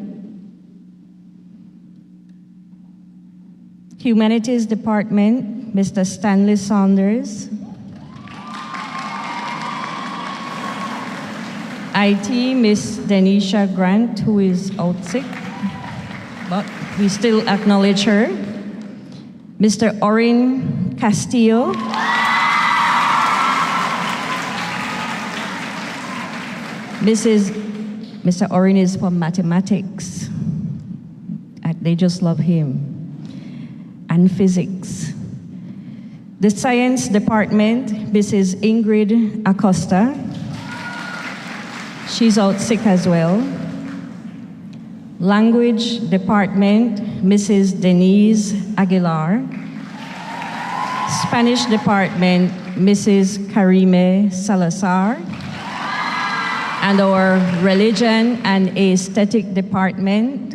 Humanities Department, Mr. Stanley Saunders. IT, Miss Denisha Grant, who is out sick, but we still acknowledge her. Mr. Orin Castillo. Mr. Orin is for mathematics. They just love him. And physics. The Science Department, Mrs. Ingrid Acosta. She's out sick as well. Language Department, Mrs. Denise Aguilar. Spanish Department, Mrs. Karime Salazar. And our Religion and Aesthetic Department,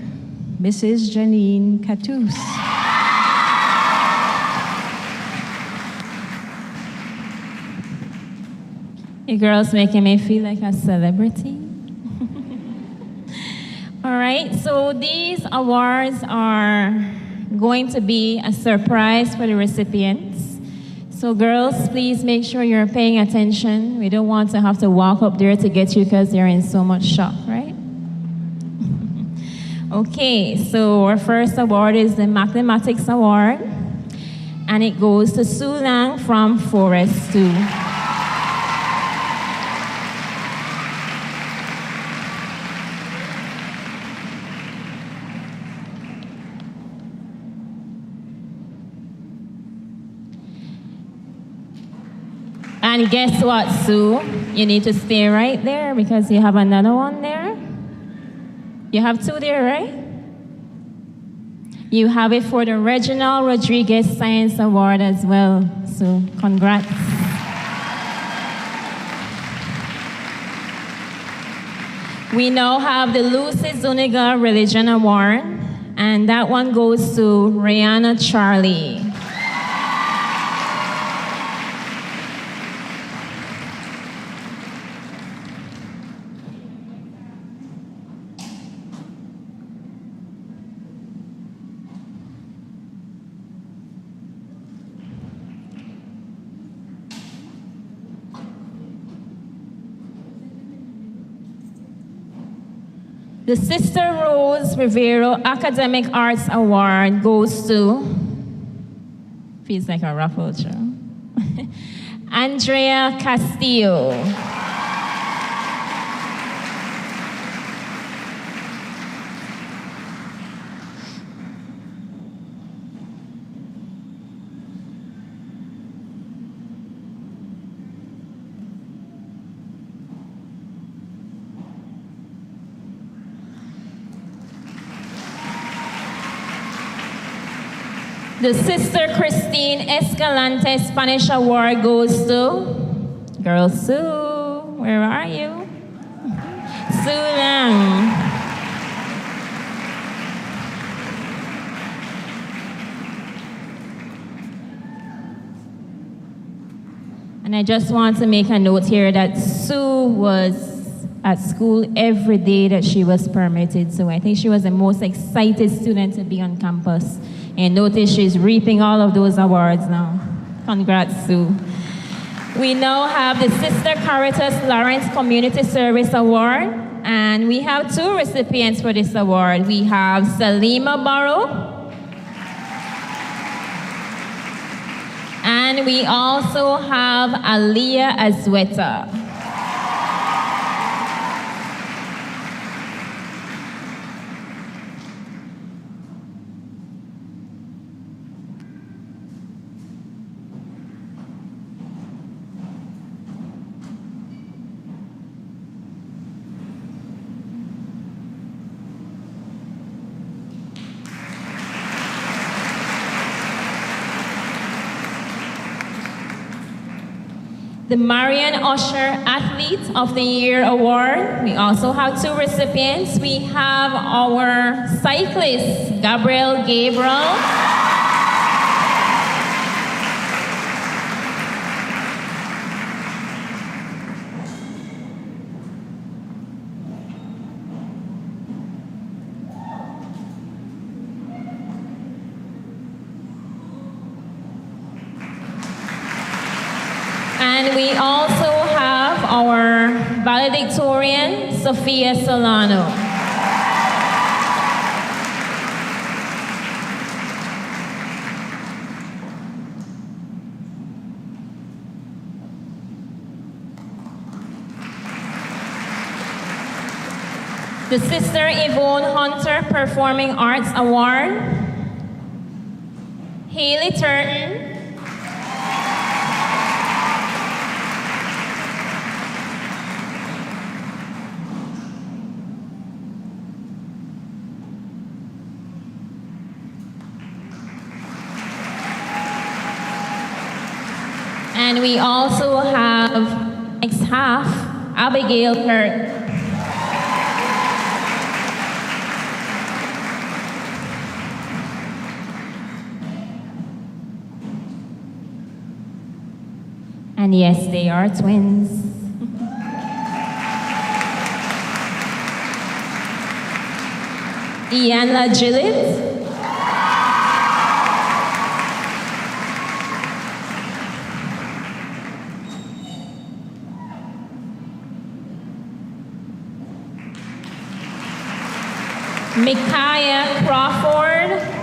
Mrs. Janine Catus. You girls making me feel like a celebrity. All right, so these awards are going to be a surprise for the recipients. So girls, please make sure you're paying attention. We don't want to have to walk up there to get you because they're in so much shock, right? Okay, so our first award is the Mathematics Award, and it goes to Sue Lang from Forest 2. And guess what, Sue? You need to stay right there because you have another one there. You have two there, right? You have it for the Reginald Rodriguez Science Award as well. So congrats. We now have the Lucy Zuniga Religion Award, and that one goes to Rihanna Charlie. The Sister Rose Rivero Academic Arts Award goes to, feels like a raffle show, Andrea Castillo. The Sister Christine Escalante Spanish Award goes to Girl Sue. Where are you? Sue Lang. And I just want to make a note here that Sue was at school every day that she was permitted. So I think she was the most excited student to be on campus. And notice she's reaping all of those awards now. Congrats, Sue. We now have the Sister Caritas Lawrence Community Service Award. And we have two recipients for this award. We have Salima Barrow. And we also have Aliyah Azweta. The Marian Usher Athlete of the Year Award. We also have two recipients. We have our cyclist, Gabriel Gabriel. And we also have our valedictorian, Sophia Solano. The Sister Yvonne Hunter Performing Arts Award, Haley Turton, and we also have ex-half Abigail Kirk. And yes, they are twins. Ianla Gillett. Micaiah Crawford.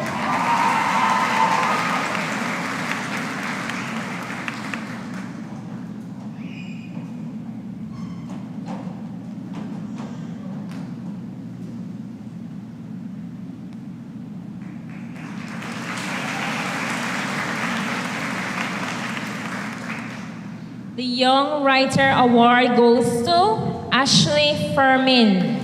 The Young Writer Award goes to Ashley Furman.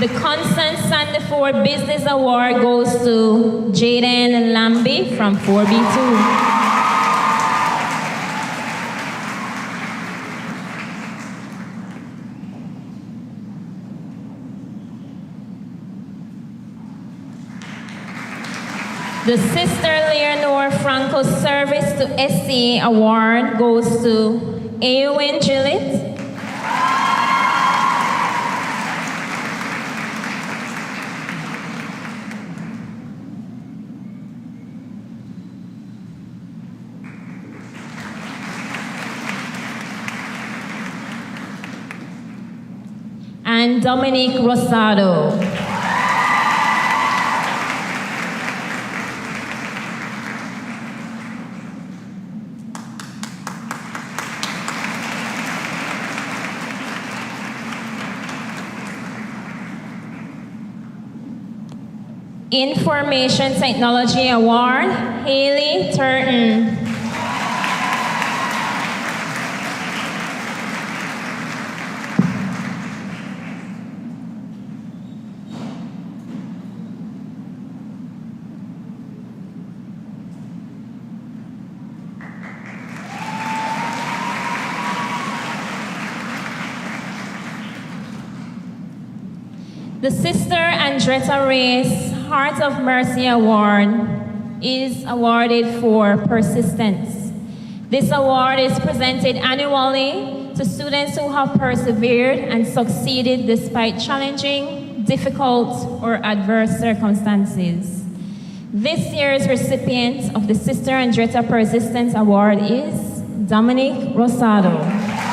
The Constance Sandiford Business Award goes to Jaden Lambie from 4B2. The Sister Leonore Franco Service to SCA Award goes to Eowyn Gillett. And Dominique Rosado. Information Technology Award, Haley Turton. The Sister Andretta Reyes Heart of Mercy Award is awarded for persistence. This award is presented annually to students who have persevered and succeeded despite challenging, difficult, or adverse circumstances. This year's recipient of the Sister Andretta Persistence Award is Dominique Rosado.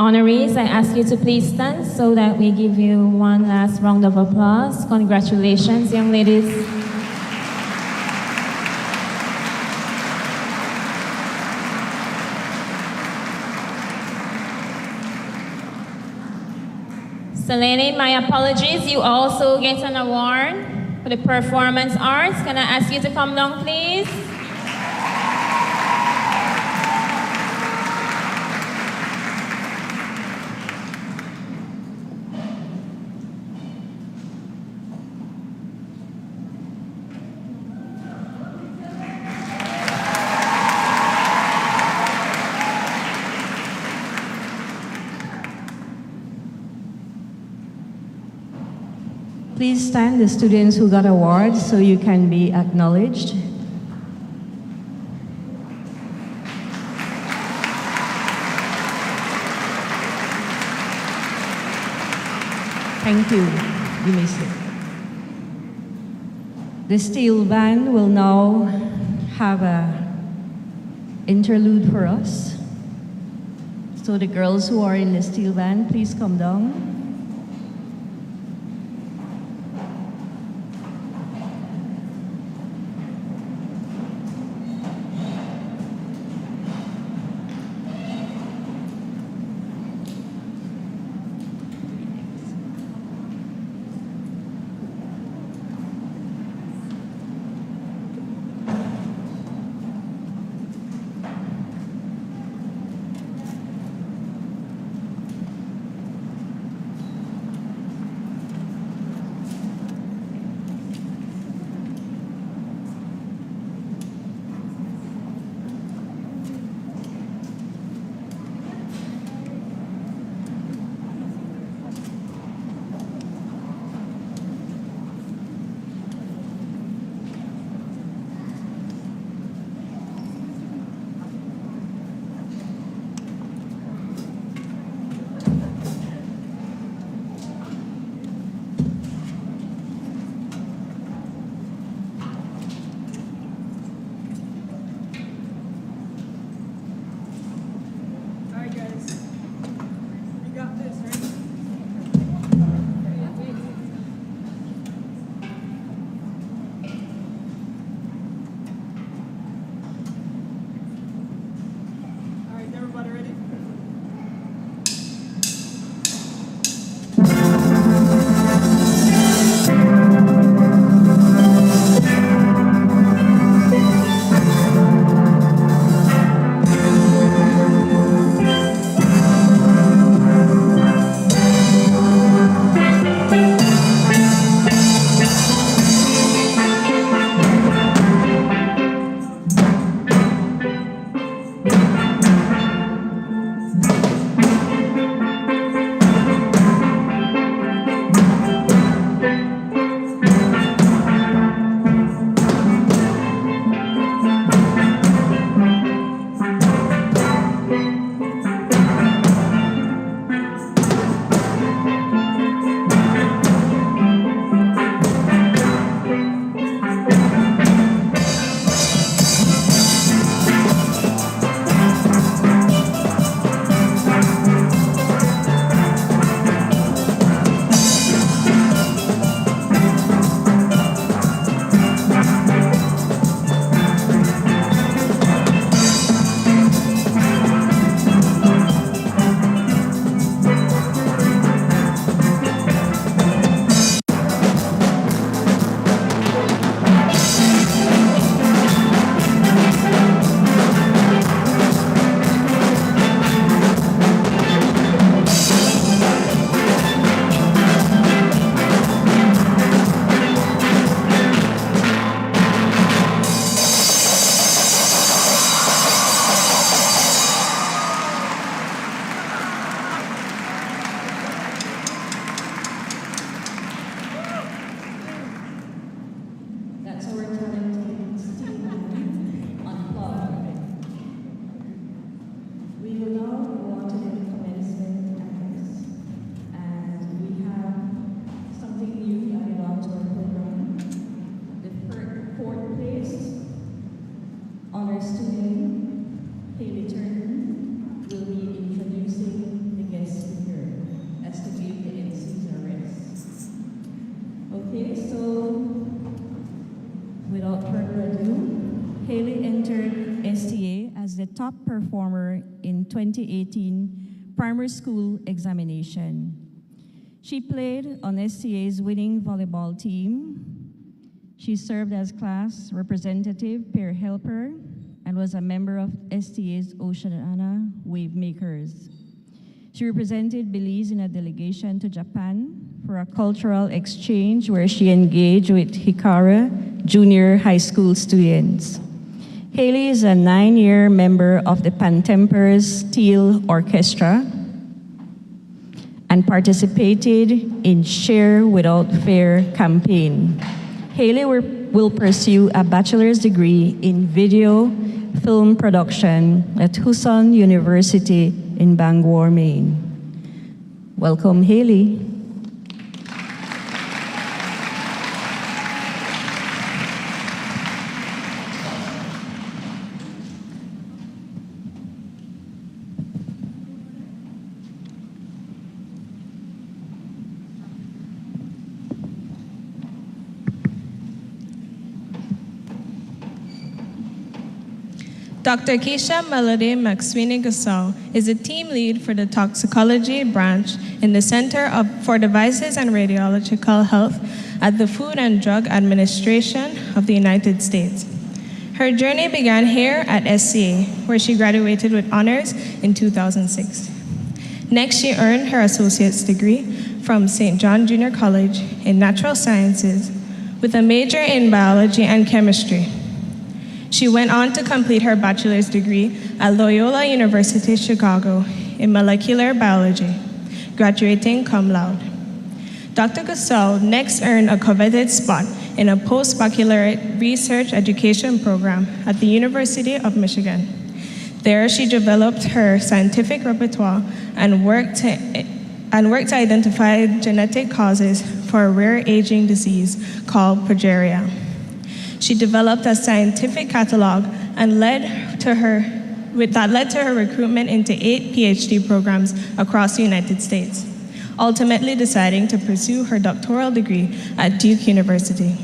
Honorees, I ask you to please stand so that we give you one last round of applause. Congratulations, young ladies. Selene, my apologies. You also get an award for the performance arts. Can I ask you to come down, please? Please stand, the students who got awards, so you can be acknowledged. Thank you. You may sit. The steel band will now have an interlude for us. So the girls who are in the steel band, please come down. The top performer in 2018 primary school examination. She played on STA's winning volleyball team. She served as class representative, peer helper, and was a member of STA's Oceania Wave Makers. She represented Belize in a delegation to Japan for a cultural exchange where she engaged with Hikara junior high school students. Haley is a 9-year member of the Pantempers Steel Orchestra and participated in Share Without Fear campaign. Haley will pursue a bachelor's degree in video film production at Huson University in Bangor, Maine. Welcome, Haley. Dr. Keisha Melody McSweeney Gasol is a team lead for the toxicology branch in the Center for Devices and Radiological Health at the Food and Drug Administration of the United States. Her journey began here at SCA, where she graduated with honors in 2006. Next, she earned her associate's degree from St. John Junior College in Natural Sciences with a major in biology and chemistry. She went on to complete her bachelor's degree at Loyola University Chicago in molecular biology, graduating cum laude. Dr. Gasol next earned a coveted spot in a post-baccalaureate research education program at the University of Michigan. There, she developed her scientific repertoire and worked to identify genetic causes for a rare aging disease called progeria. She developed a scientific catalog and led to her recruitment into 8 PhD programs across the United States, ultimately deciding to pursue her doctoral degree at Duke University.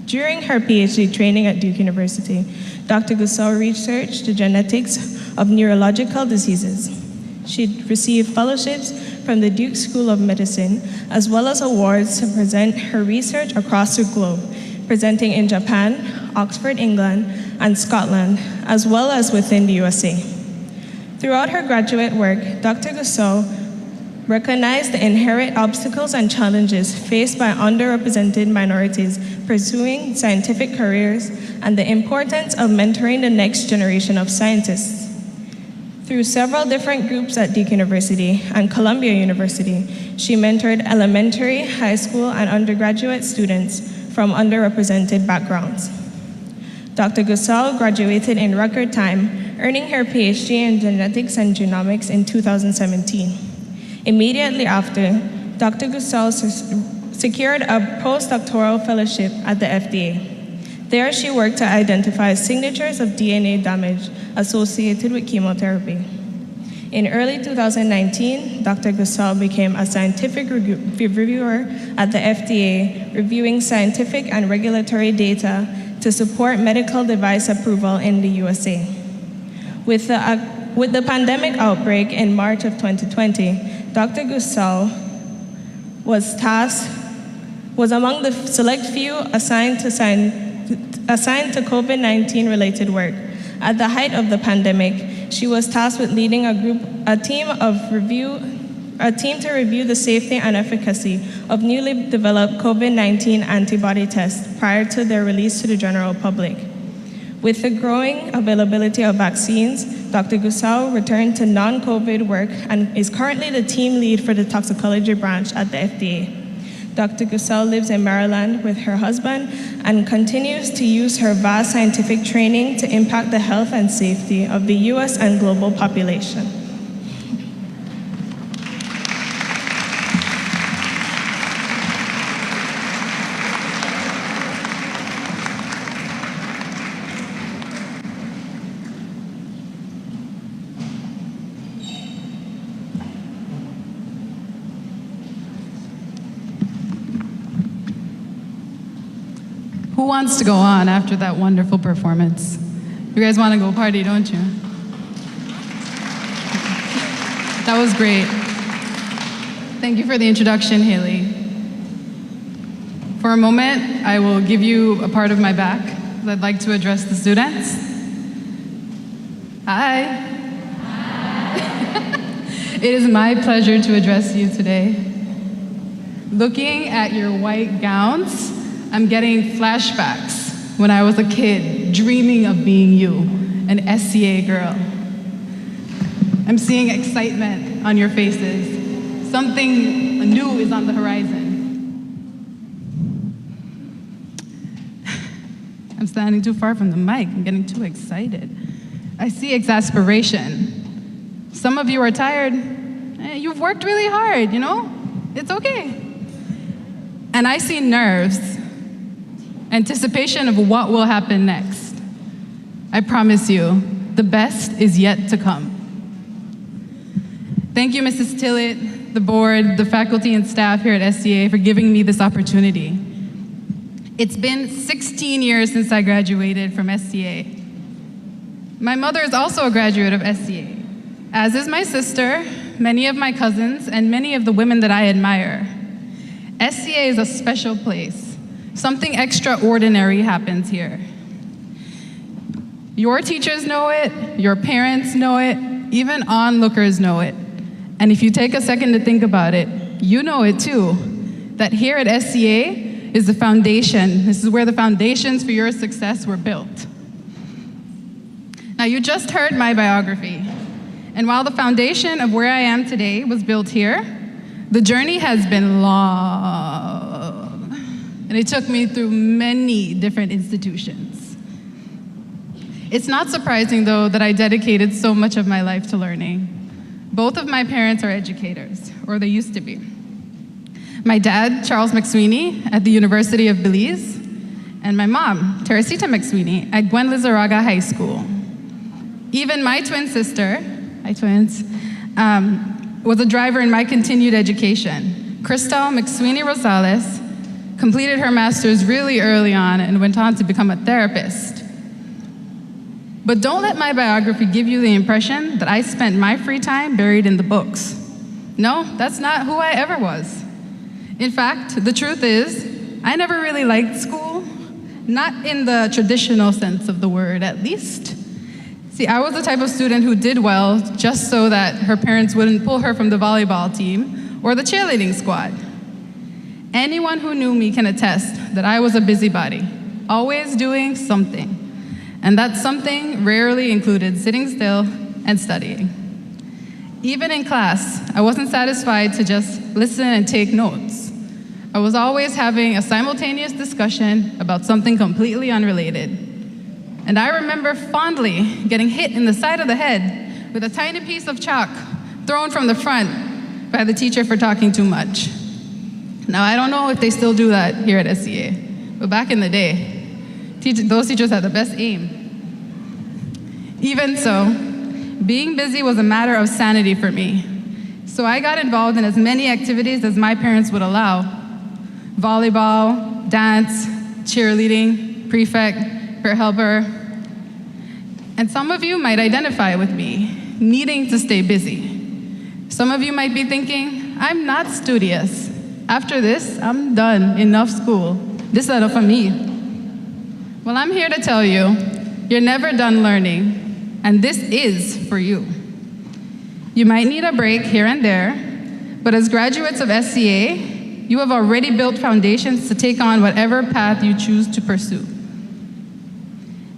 During her PhD training at Duke University, Dr. Gasol researched the genetics of neurological diseases. She received fellowships from the Duke School of Medicine, as well as awards to present her research across the globe, presenting in Japan, Oxford, England, and Scotland, as well as within the USA. Throughout her graduate work, Dr. Gasol recognized the inherent obstacles and challenges faced by underrepresented minorities pursuing scientific careers and the importance of mentoring the next generation of scientists. Through several different groups at Duke University and Columbia University, she mentored elementary, high school, and undergraduate students from underrepresented backgrounds. Dr. Gasol graduated in record time, earning her PhD in genetics and genomics in 2017. Immediately after, Dr. Gasol secured a postdoctoral fellowship at the FDA. There, she worked to identify signatures of DNA damage associated with chemotherapy. In early 2019, Dr. Gasol became a scientific reviewer at the FDA, reviewing scientific and regulatory data to support medical device approval in the USA. With the pandemic outbreak in March of 2020, Dr. Gasol was among the select few assigned to COVID-19 related work. At the height of the pandemic, she was tasked with leading a team to review the safety and efficacy of newly developed COVID-19 antibody tests prior to their release to the general public. With the growing availability of vaccines, Dr. Gasol returned to non-COVID work and is currently the team lead for the toxicology branch at the FDA. Dr. Gasol lives in Maryland with her husband and continues to use her vast scientific training to impact the health and safety of the US and global population. Who wants to go on after that wonderful performance? You guys want to go party, don't you? That was great. Thank you for the introduction, Haley. For a moment, I will give you a part of my back. I'd like to address the students. Hi. It is my pleasure to address you today. Looking at your white gowns, I'm getting flashbacks when I was a kid, dreaming of being you, an SCA girl. I'm seeing excitement on your faces, Something new is on the horizon. I'm standing too far from the mic. I'm getting too excited. I see exasperation. Some of you are tired. You've worked really hard, you know? It's okay. And I see nerves, anticipation of what will happen next. I promise you, the best is yet to come. Thank you, Mrs. Tillett, the board, the faculty and staff here at SCA for giving me this opportunity. It's been 16 years since I graduated from SCA. My mother is also a graduate of SCA, as is my sister, many of my cousins, and many of the women that I admire. SCA is a special place. Something extraordinary happens here. Your teachers know it, your parents know it, even onlookers know it. And if you take a second to think about it, you know it too, that here at SCA is the foundation. This is where the foundations for your success were built. Now, you just heard my biography. And while the foundation of where I am today was built here, the journey has been long. And it took me through many different institutions. It's not surprising, though, that I dedicated so much of my life to learning. Both of my parents are educators, or they used to be. My dad, Charles McSweeney, at the University of Belize, and my mom, Teresita McSweeney, at Gwen Lizarraga High School. Even my twin sister, hi twins, was a driver in my continued education. Crystal McSweeney Rosales completed her master's really early on and went on to become a therapist. But don't let my biography give you the impression that I spent my free time buried in the books. No, that's not who I ever was. In fact, the truth is, I never really liked school, not in the traditional sense of the word, at least. See, I was the type of student who did well just so that her parents wouldn't pull her from the volleyball team or the cheerleading squad. Anyone who knew me can attest that I was a busybody, always doing something. And that something rarely included sitting still and studying. Even in class, I wasn't satisfied to just listen and take notes. I was always having a simultaneous discussion about something completely unrelated. And I remember fondly getting hit in the side of the head with a tiny piece of chalk thrown from the front by the teacher for talking too much. Now, I don't know if they still do that here at SCA, but back in the day, those teachers had the best aim. Even so, being busy was a matter of sanity for me. So I got involved in as many activities as my parents would allow. Volleyball, dance, cheerleading, prefect, peer helper. And some of you might identify with me, needing to stay busy. Some of you might be thinking, I'm not studious. After this, I'm done, enough school. This is enough for me. Well, I'm here to tell you, you're never done learning, and this is for you. You might need a break here and there, but as graduates of SCA, you have already built foundations to take on whatever path you choose to pursue.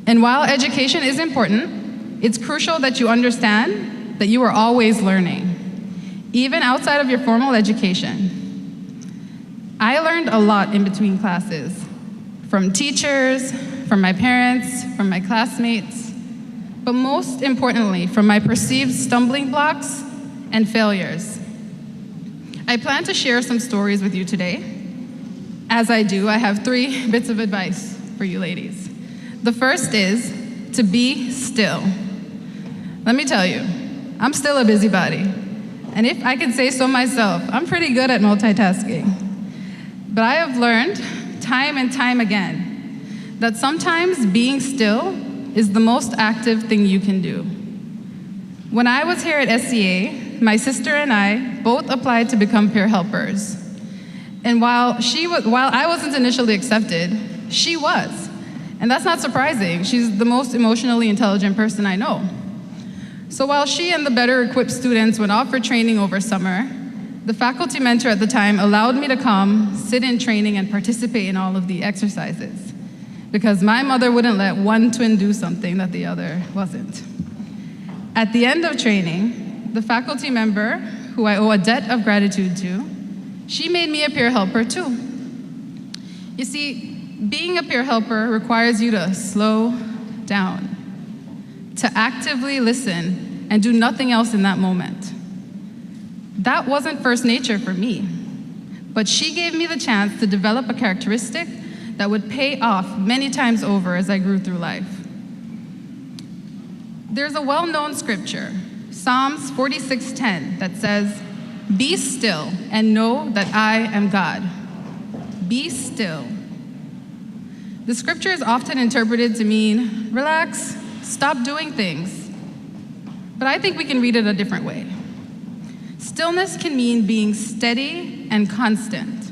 And while education is important, it's crucial that you understand that you are always learning, even outside of your formal education. I learned a lot in between classes, from teachers, from my parents, from my classmates, but most importantly, from my perceived stumbling blocks and failures. I plan to share some stories with you today. As I do, I have 3 bits of advice for you ladies. The first is to be still. Let me tell you, I'm still a busybody. And if I can say so myself, I'm pretty good at multitasking. But I have learned time and time again that sometimes being still is the most active thing you can do. When I was here at SCA, my sister and I both applied to become peer helpers. And while I wasn't initially accepted, she was. And that's not surprising. She's the most emotionally intelligent person I know. So while she and the better equipped students went off for training over summer, the faculty mentor at the time allowed me to come, sit in training, and participate in all of the exercises, because my mother wouldn't let one twin do something that the other wasn't. At the end of training, the faculty member who I owe a debt of gratitude to, she made me a peer helper too. You see, being a peer helper requires you to slow down, to actively listen and do nothing else in that moment. That wasn't first nature for me, but she gave me the chance to develop a characteristic that would pay off many times over as I grew through life. There's a well-known scripture, Psalms 46:10, that says, "Be still and know that I am God." Be still. The scripture is often interpreted to mean, relax, stop doing things. But I think we can read it a different way. Stillness can mean being steady and constant.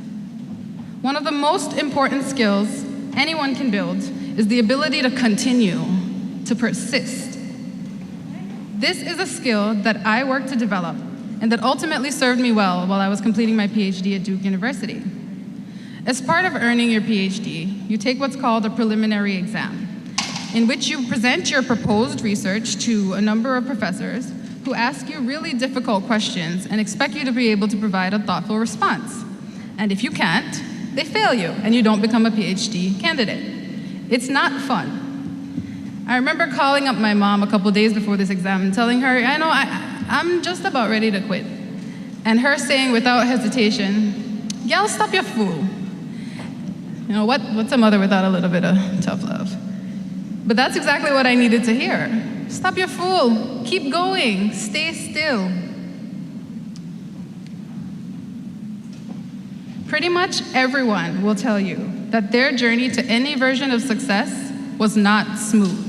One of the most important skills anyone can build is the ability to continue, to persist. This is a skill that I worked to develop and that ultimately served me well while I was completing my PhD at Duke University. As part of earning your PhD, you take what's called a preliminary exam, in which you present your proposed research to a number of professors who ask you really difficult questions and expect you to be able to provide a thoughtful response. And if you can't, they fail you and you don't become a PhD candidate. It's not fun. I remember calling up my mom a couple days before this exam and telling her, I'm just about ready to quit. And her saying without hesitation, "Gal, stop your fool." You know, what's a mother without a little bit of tough love? But that's exactly what I needed to hear. Stop your fool, keep going, stay still. Pretty much everyone will tell you that their journey to any version of success was not smooth.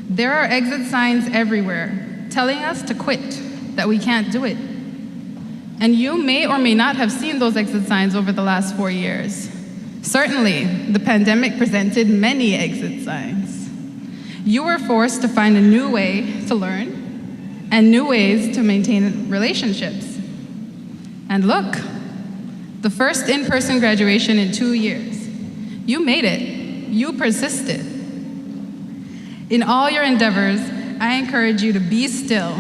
There are exit signs everywhere telling us to quit, that we can't do it. And you may or may not have seen those exit signs over the last 4 years. Certainly, the pandemic presented many exit signs. You were forced to find a new way to learn and new ways to maintain relationships. And look, the first in-person graduation in 2 years. You made it. You persisted. In all your endeavors, I encourage you to be still,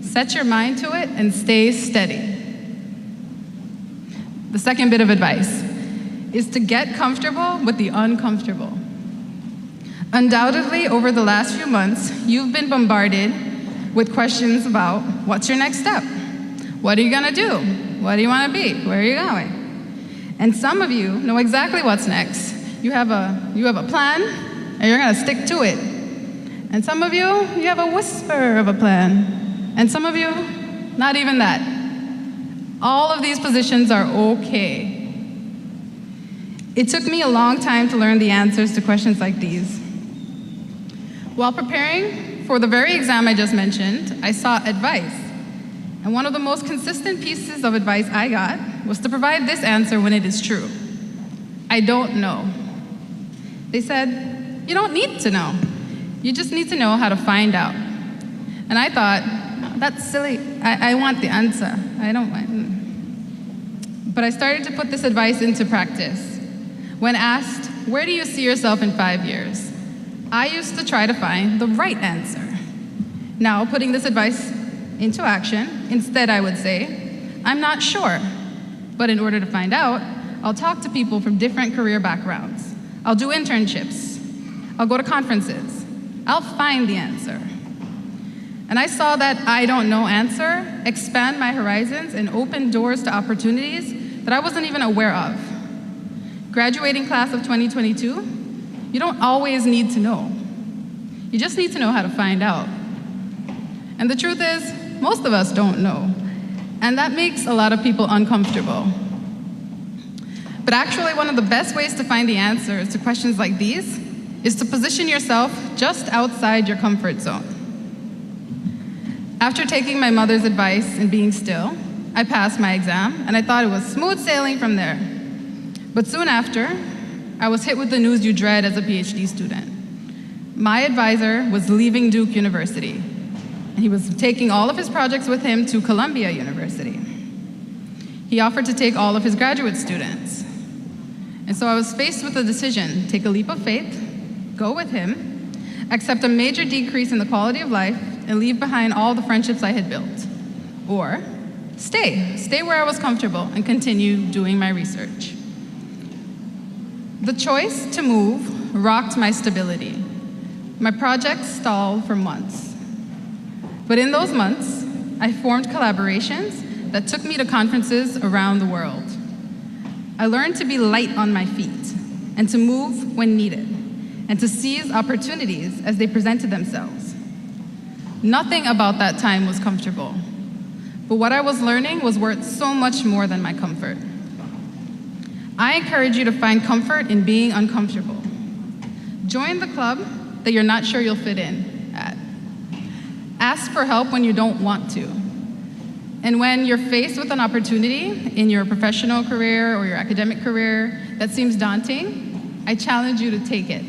set your mind to it, and stay steady. The second bit of advice is to get comfortable with the uncomfortable. Undoubtedly, over the last few months, you've been bombarded with questions about what's your next step? What are you gonna do? What do you wanna be? Where are you going? And some of you know exactly what's next. You have a plan, and you're gonna stick to it. And some of you have a whisper of a plan. And some of you, not even that. All of these positions are okay. It took me a long time to learn the answers to questions like these. While preparing for the very exam I just mentioned, I sought advice. And one of the most consistent pieces of advice I got was to provide this answer when it is true. I don't know. They said, you don't need to know. You just need to know how to find out. And I thought, no, that's silly. I want the answer. I don't want. But I started to put this advice into practice. When asked, where do you see yourself in 5 years? I used to try to find the right answer. Now, putting this advice into action, instead I would say, I'm not sure. But in order to find out, I'll talk to people from different career backgrounds. I'll do internships. I'll go to conferences. I'll find the answer. And I saw that I don't know answer expand my horizons and open doors to opportunities that I wasn't even aware of. Graduating class of 2022, you don't always need to know. You just need to know how to find out. And the truth is, most of us don't know. And that makes a lot of people uncomfortable. But actually, one of the best ways to find the answers to questions like these is to position yourself just outside your comfort zone. After taking my mother's advice and being still, I passed my exam, and I thought it was smooth sailing from there. But soon after, I was hit with the news you dread as a PhD student. My advisor was leaving Duke University, and he was taking all of his projects with him to Columbia University. He offered to take all of his graduate students. And so I was faced with a decision: take a leap of faith, go with him, accept a major decrease in the quality of life, and leave behind all the friendships I had built. Or stay where I was comfortable and continue doing my research. The choice to move rocked my stability. My project stalled for months. But in those months, I formed collaborations that took me to conferences around the world. I learned to be light on my feet and to move when needed and to seize opportunities as they presented themselves. Nothing about that time was comfortable, but what I was learning was worth so much more than my comfort. I encourage you to find comfort in being uncomfortable. Join the club that you're not sure you'll fit in at. Ask for help when you don't want to. And when you're faced with an opportunity in your professional career or your academic career that seems daunting, I challenge you to take it.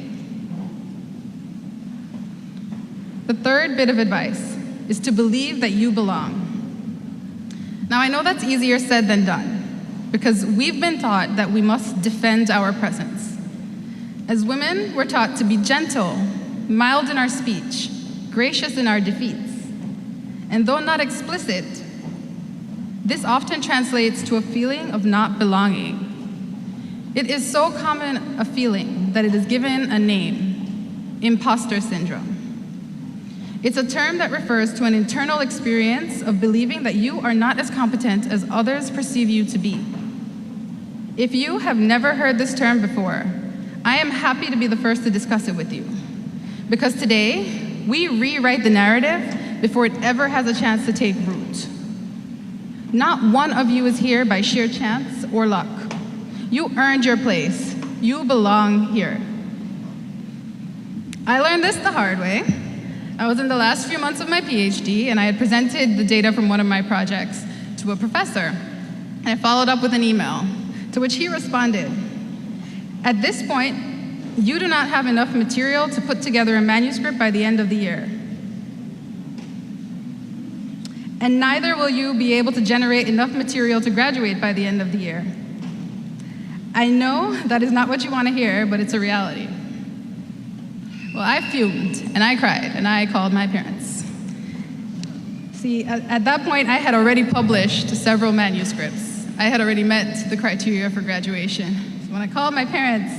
The third bit of advice is to believe that you belong. Now, I know that's easier said than done, because we've been taught that we must defend our presence. As women, we're taught to be gentle, mild in our speech, gracious in our defeats. And though not explicit, this often translates to a feeling of not belonging. It is so common a feeling that it is given a name: imposter syndrome. It's a term that refers to an internal experience of believing that you are not as competent as others perceive you to be. If you have never heard this term before, I am happy to be the first to discuss it with you. Because today, we rewrite the narrative before it ever has a chance to take root. Not one of you is here by sheer chance or luck. You earned your place. You belong here. I learned this the hard way. I was in the last few months of my PhD, and I had presented the data from one of my projects to a professor. And I followed up with an email, to which he responded, "At this point, you do not have enough material to put together a manuscript by the end of the year. And neither will you be able to generate enough material to graduate by the end of the year." I know that is not what you want to hear, but it's a reality. Well, I fumed, and I cried, and I called my parents. See, at that point, I had already published several manuscripts. I had already met the criteria for graduation. So when I called my parents,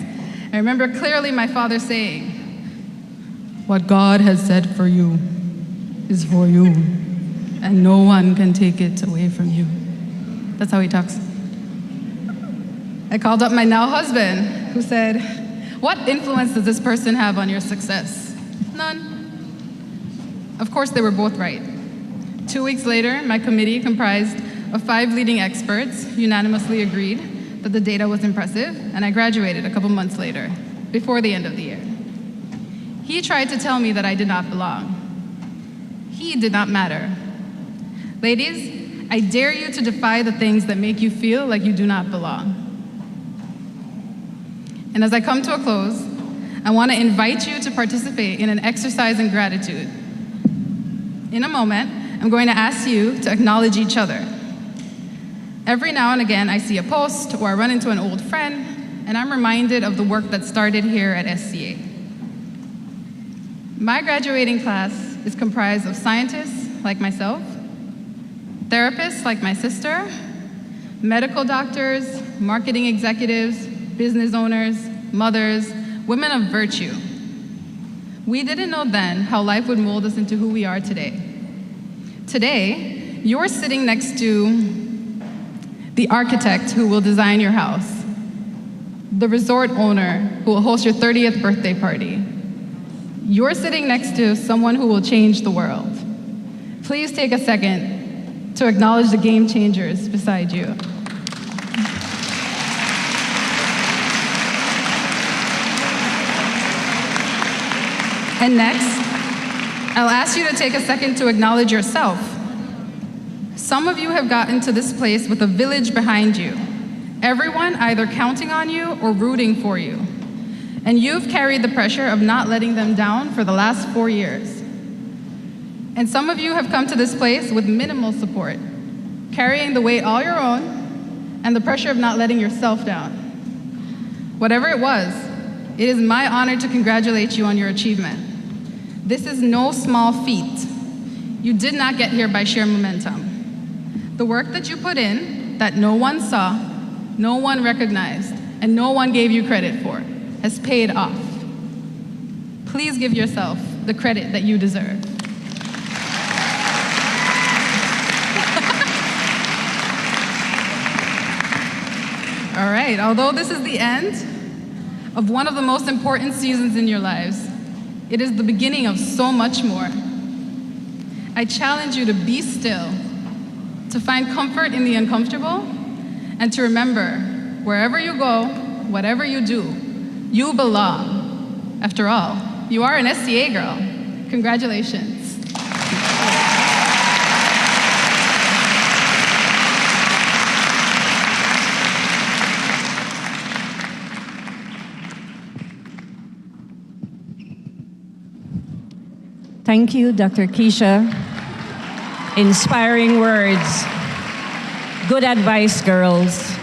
I remember clearly my father saying, "What God has said for you is for you, and no one can take it away from you." That's how he talks. I called up my now husband, who said, "What influence does this person have on your success?" None. Of course, they were both right. 2 weeks later, my committee, comprised of 5 leading experts, unanimously agreed that the data was impressive, and I graduated a couple months later, before the end of the year. He tried to tell me that I did not belong. He did not matter. Ladies, I dare you to defy the things that make you feel like you do not belong. And as I come to a close, I want to invite you to participate in an exercise in gratitude. In a moment, I'm going to ask you to acknowledge each other. Every now and again, I see a post or I run into an old friend, and I'm reminded of the work that started here at SCA. My graduating class is comprised of scientists like myself, therapists like my sister, medical doctors, marketing executives, business owners, mothers, women of virtue. We didn't know then how life would mold us into who we are today. Today, you're sitting next to the architect who will design your house, the resort owner who will host your 30th birthday party. You're sitting next to someone who will change the world. Please take a second to acknowledge the game changers beside you. And next, I'll ask you to take a second to acknowledge yourself. Some of you have gotten to this place with a village behind you, everyone either counting on you or rooting for you. And you've carried the pressure of not letting them down for the last 4 years. And some of you have come to this place with minimal support, carrying the weight all your own and the pressure of not letting yourself down. Whatever it was, it is my honor to congratulate you on your achievement. This is no small feat. You did not get here by sheer momentum. The work that you put in, that no one saw, no one recognized, and no one gave you credit for, has paid off. Please give yourself the credit that you deserve. All right, although this is the end of one of the most important seasons in your lives, it is the beginning of so much more. I challenge you to be still, to find comfort in the uncomfortable, and to remember, wherever you go, whatever you do, you belong. After all, you are an STA girl. Congratulations. Thank you, Dr. Keisha. Inspiring words. Good advice, girls.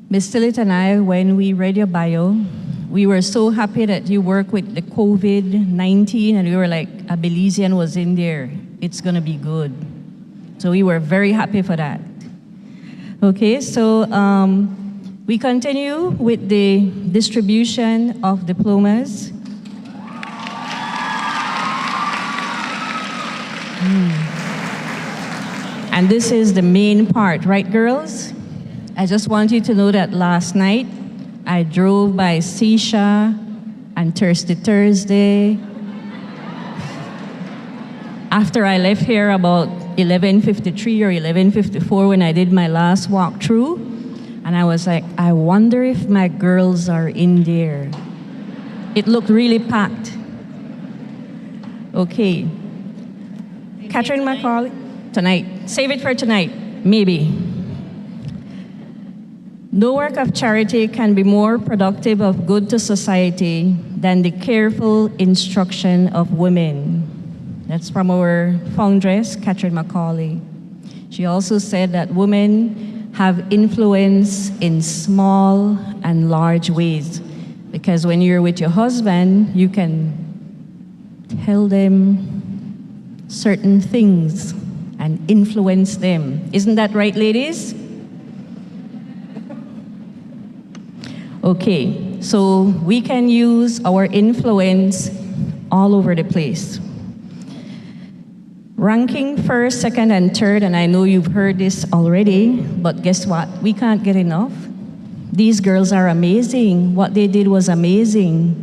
Ms. Tillett and I, when we read your bio, we were so happy that you work with the COVID-19, and we were like, a Belizean was in there. It's gonna be good. So we were very happy for that. Okay, so we continue with the distribution of diplomas. And this is the main part, right, girls? I just want you to know that last night I drove by Seisha and Thirsty Thursday. After I left here about 11:53 or 11:54 when I did my last walkthrough, and I was like, I wonder if my girls are in there. It looked really packed. Okay. Catherine McCauley, tonight. Save it for tonight, maybe. No work of charity can be more productive of good to society than the careful instruction of women. That's from our foundress, Catherine McCauley. She also said that women have influence in small and large ways, because when you're with your husband, you can tell them certain things and influence them. Isn't that right, ladies? Okay, so we can use our influence all over the place. Ranking first, second, and third, and I know you've heard this already, but guess what? We can't get enough. These girls are amazing. What they did was amazing.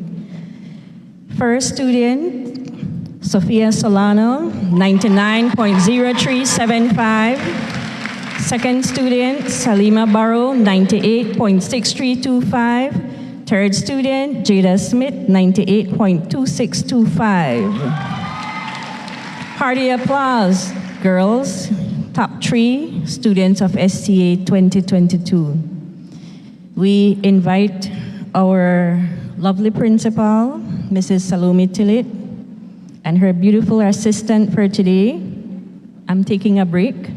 First student, Sophia Solano, 99.0375. Second student, Salima Barrow, 98.6325. Third student, Jada Smith, 98.2625. Hearty applause, girls. Top 3 students of STA 2022. We invite our lovely principal, Mrs. Salome Tillett, and her beautiful assistant for today. I'm taking a break.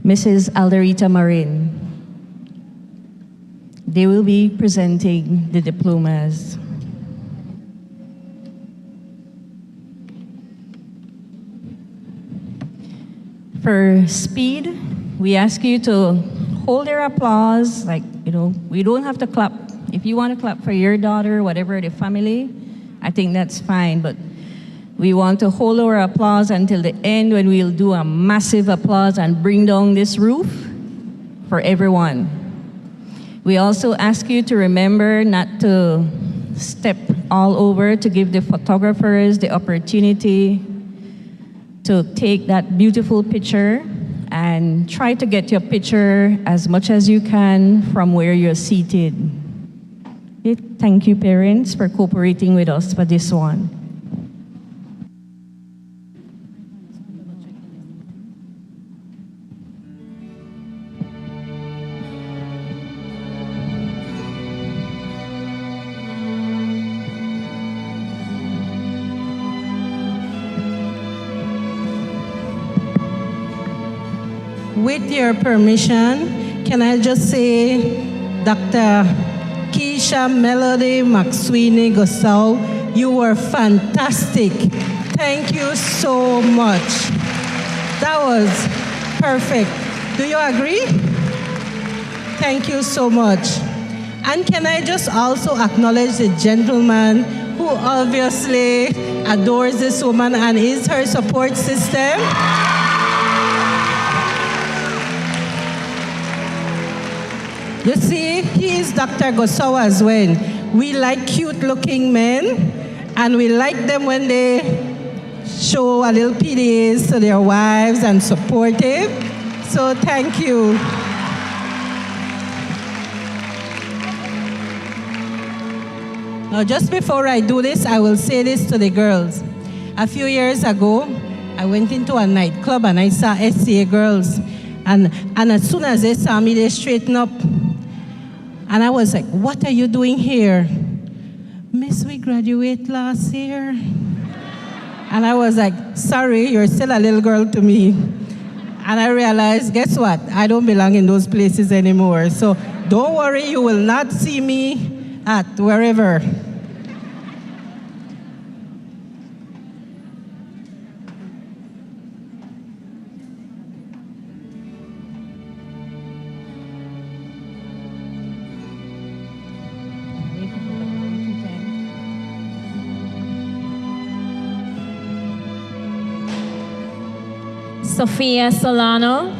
Mrs. Alderita Marin. They will be presenting the diplomas. For speed, we ask you to hold your applause, like, we don't have to clap. If you want to clap for your daughter, whatever the family, I think that's fine, but we want to hold our applause until the end, when we'll do a massive applause and bring down this roof for everyone. We also ask you to remember not to step all over, to give the photographers the opportunity to take that beautiful picture, and try to get your picture as much as you can from where you're seated. Okay, thank you, parents, for cooperating with us for this one. With your permission, can I just say, Dr. Keisha Melody McSweeney Gosau, you were fantastic. Thank you so much. That was perfect. Do you agree? Thank you so much. And can I just also acknowledge the gentleman who obviously adores this woman and is her support system? You see, he is Dr. Gosau as well. We like cute-looking men, and we like them when they show a little PDAs to their wives and supportive. So thank you. Now, just before I do this, I will say this to the girls. A few years ago, I went into a nightclub and I saw SCA girls. And as soon as they saw me, they straightened up. And I was like, what are you doing here? Miss, we graduated last year. And I was like, sorry, you're still a little girl to me. And I realized, guess what? I don't belong in those places anymore. So don't worry, you will not see me at wherever. Sophia Solano.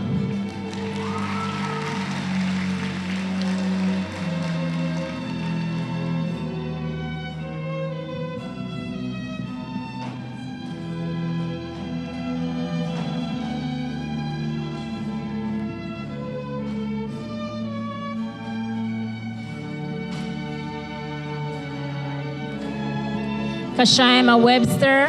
Kashaima Webster.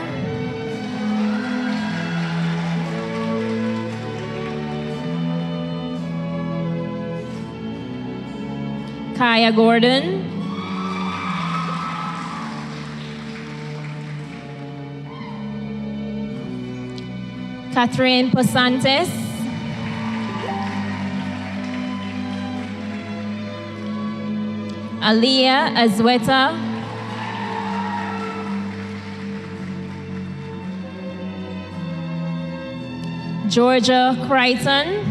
Kaya Gordon. Catherine Posantes. Aliyah Azweta. Georgia Crichton.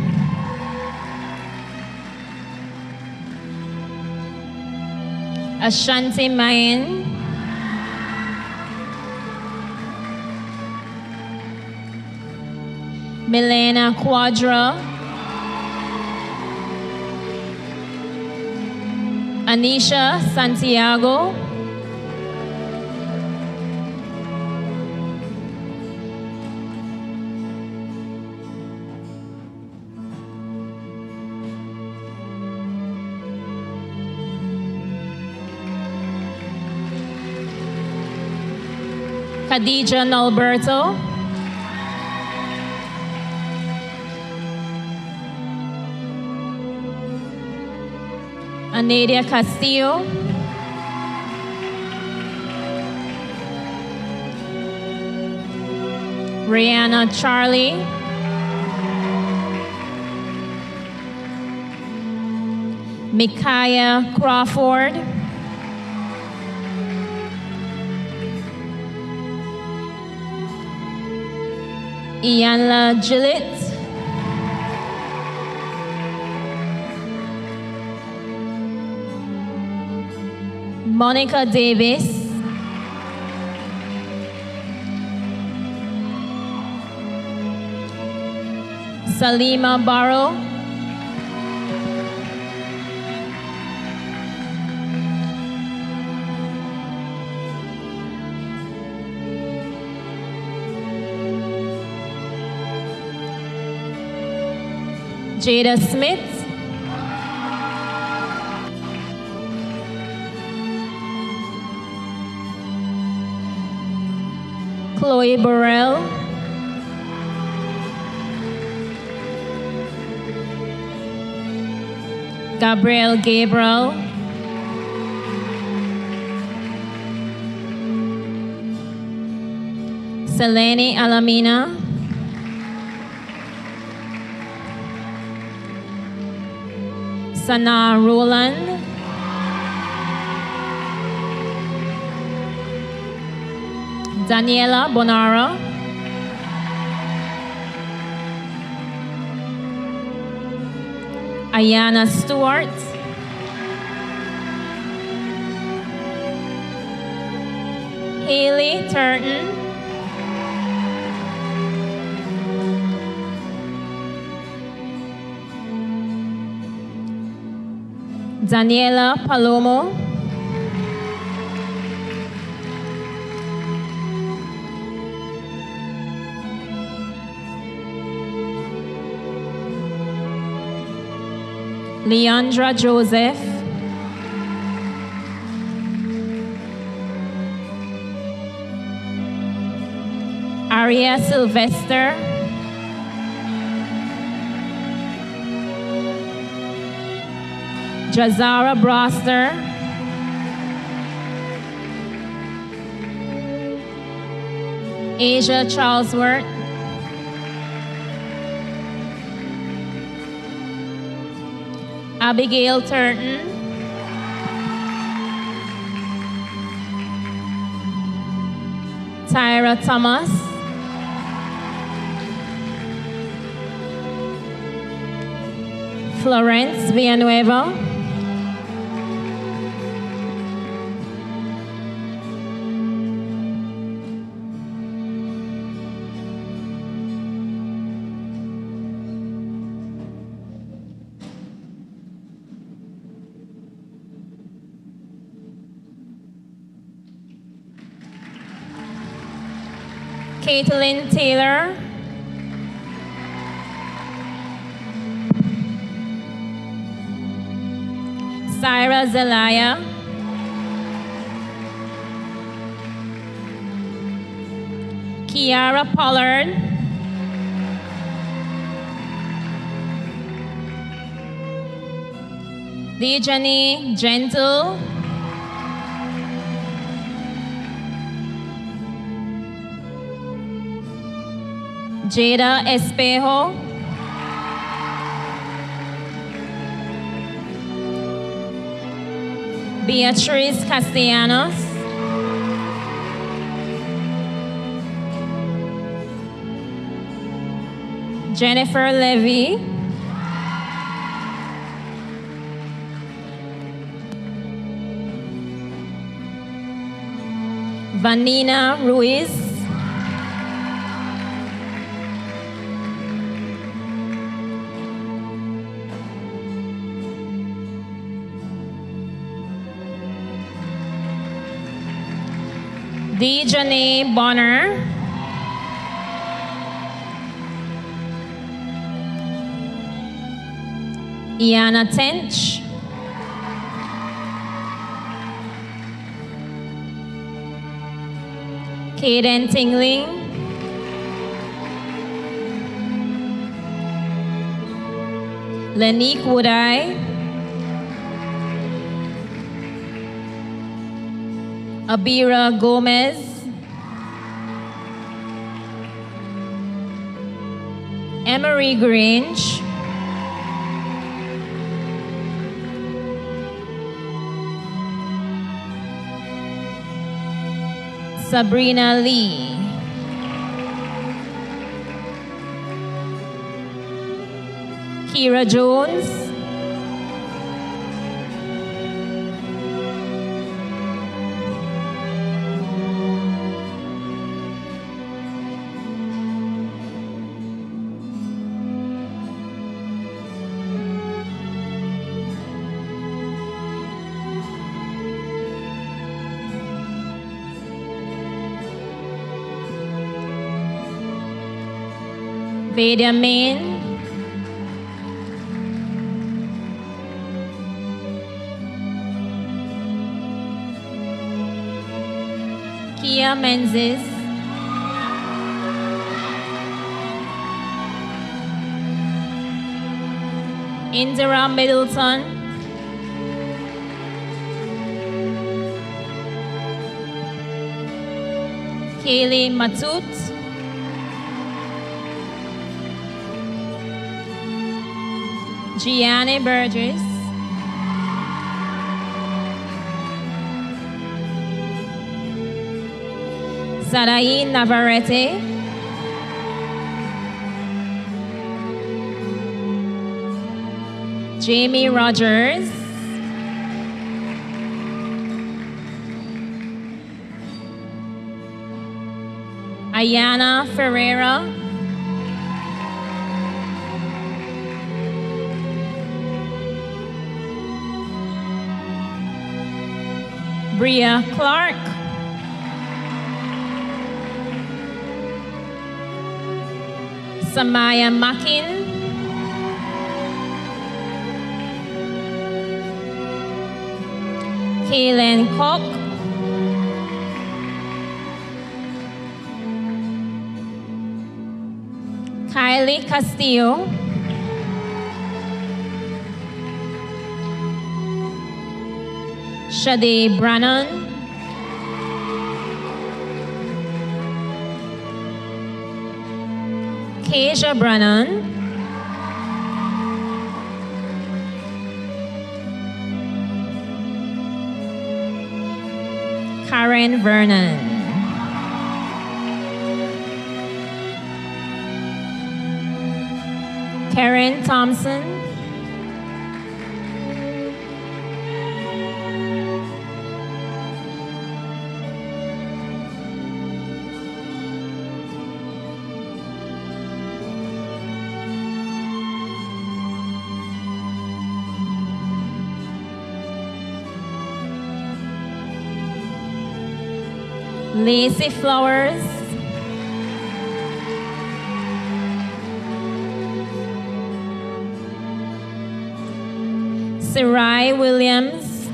Ashanti Mayen. Milena Quadra. Anisha Santiago. Khadija Nalberto. Anadia Castillo. Rihanna Charlie. Micaiah Crawford. Iyanla Gillett. Monica Davis. Salima Barrow. Jada Smith. Chloe Burrell. Gabriel Gabriel. Selene Alamina. Sana Roland. Daniela Bonara, Ayana Stewart, Haley Turton, Daniela Palomo, Leandra Joseph, Aria Sylvester, Jazara Broster, Asia Charlesworth, Abigail Turton, Tyra Thomas, Florence Villanueva, Caitlin Taylor, Syra Zelaya, Kiara Pollard, Dejani Gentle, Jada Espejo, Beatriz Castellanos, Jennifer Levy, Vanina Ruiz, Dejanae Bonner, Iana Tench, Kaden Tingling, Lenique Woodeye, Abira Gomez, Emery Grange, Sabrina Lee, Kira Jones, Vadia Main, Kia Menzies, Indira Middleton, Kaylee Matut, Gianni Burgess, Sadai Navarrete, Jamie Rogers, Ayana Ferreira, Bria Clark, Samaya Makin, Kaylin Koch, Kylie Castillo, Shade Brannon, Keisha Brannon, Karen Vernon, Karen Thompson, Lacey Flowers, Sarai Williams,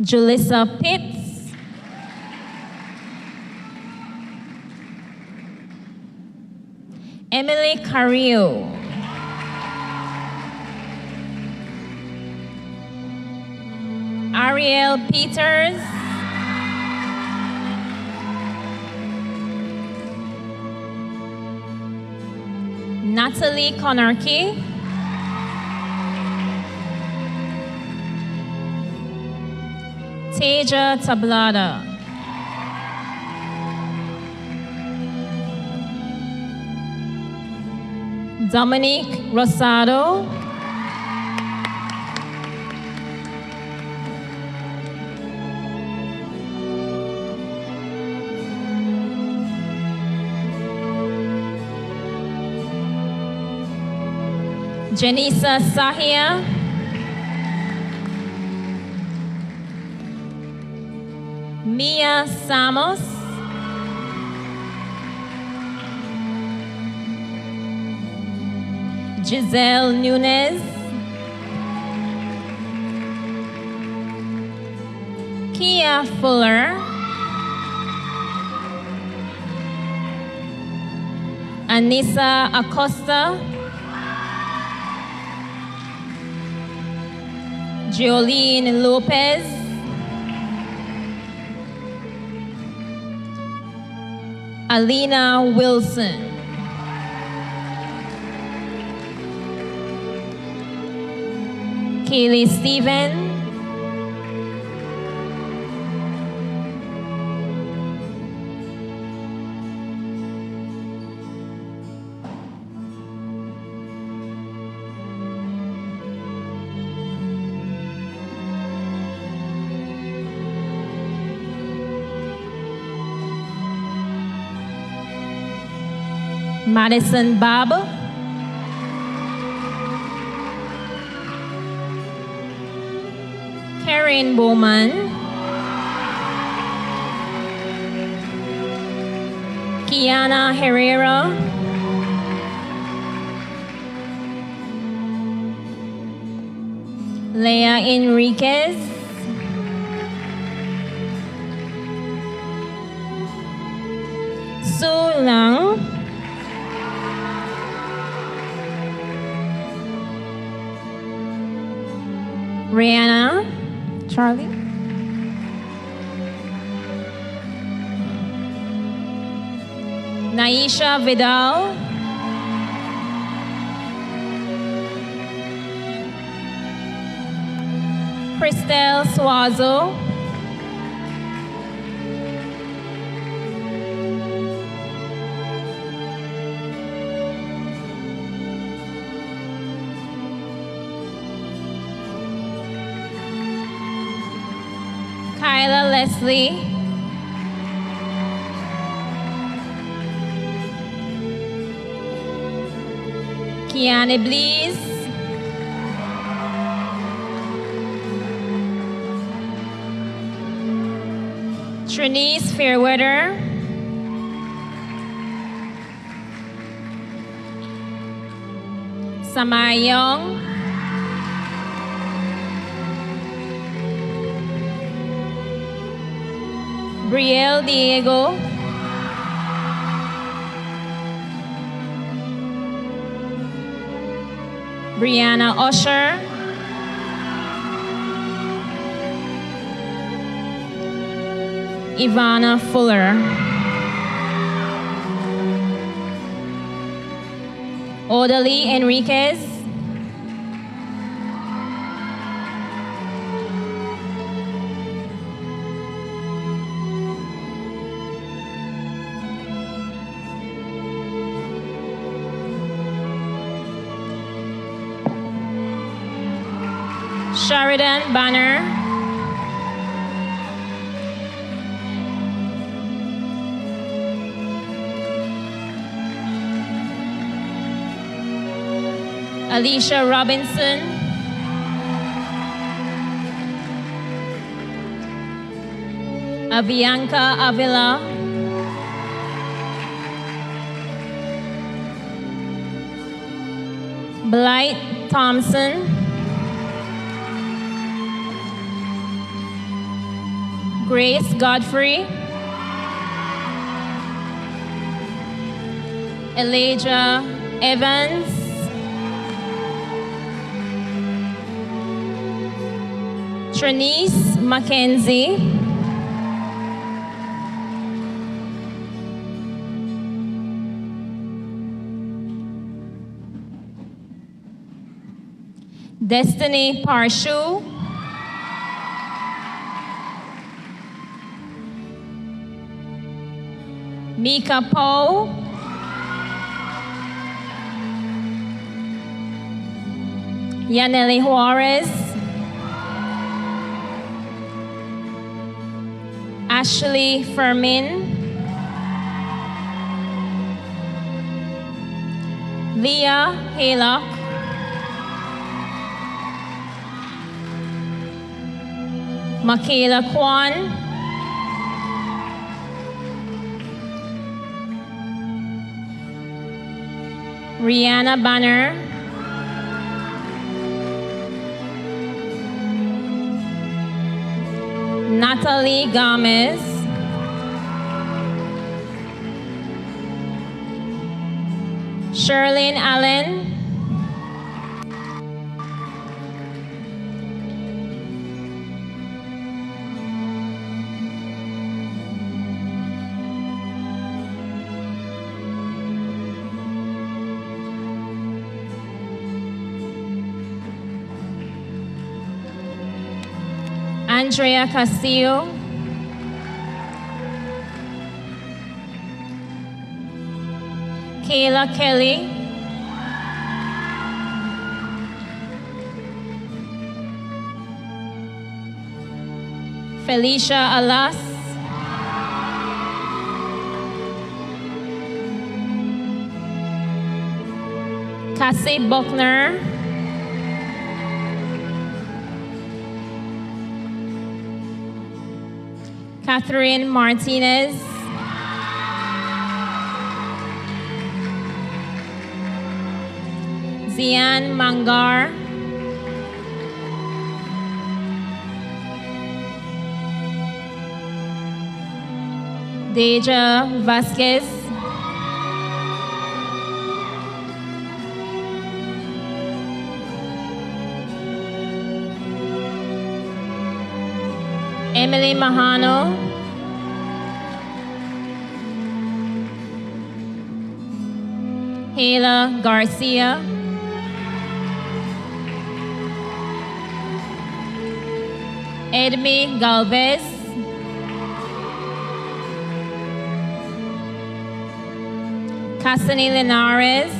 Julissa Pitts, Emily Carrillo, Ariel Peters, Natalie Konarki, Teja Tablada, Dominique Rosado, Janisa Sahia, Mia Samos, Giselle Nunez, Kia Fuller, Anissa Acosta, Jolene Lopez, Alina Wilson, Kaylee Steven, Madison Bob, Karen Bowman, Kiana Herrera, Leah Enriquez, Sue Lang, Rihanna, Charlie, Naisha Vidal, Pristel Swazo. Kyla Leslie. Kiane Blees. Trinice Fairweather. Samai Young. Brielle Diego. Brianna Usher. Ivana Fuller. Odalie Enriquez. Sheridan Banner. Alicia Robinson. Avianca Avila. Blight Thompson. Grace Godfrey. Elijah Evans. Trinice Mackenzie. Destiny Parshu. Mika Poe. Yaneli Juarez. Ashley Fermin. Leah Haylock. Michaela Kwan. Rihanna Banner. Natalie Gomez. Sherlyn Allen. Andrea Castillo. Kayla Kelly. Felicia Alas. Cassie Buckner. Catherine Martinez. Zian Mangar. Deja Vasquez. Emily Mahano. Hayla Garcia. Edmi Galvez, Cassini Linares,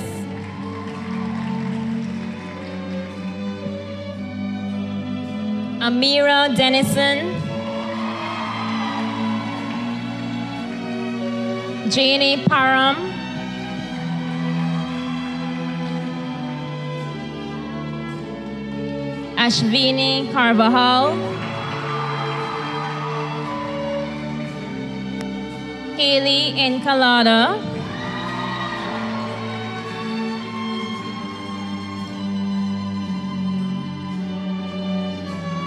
Amira Dennison, Janie Parham, Ashvini Carvajal, Haley Encalada,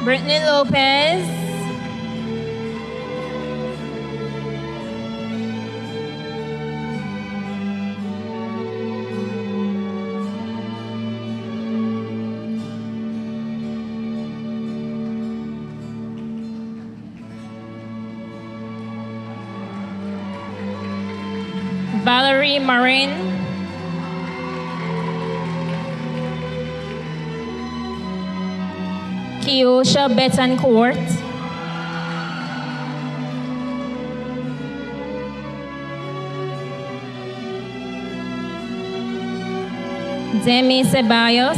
Brittany Lopez, Valerie Marin, Kiosha Betancourt, Demi Ceballos,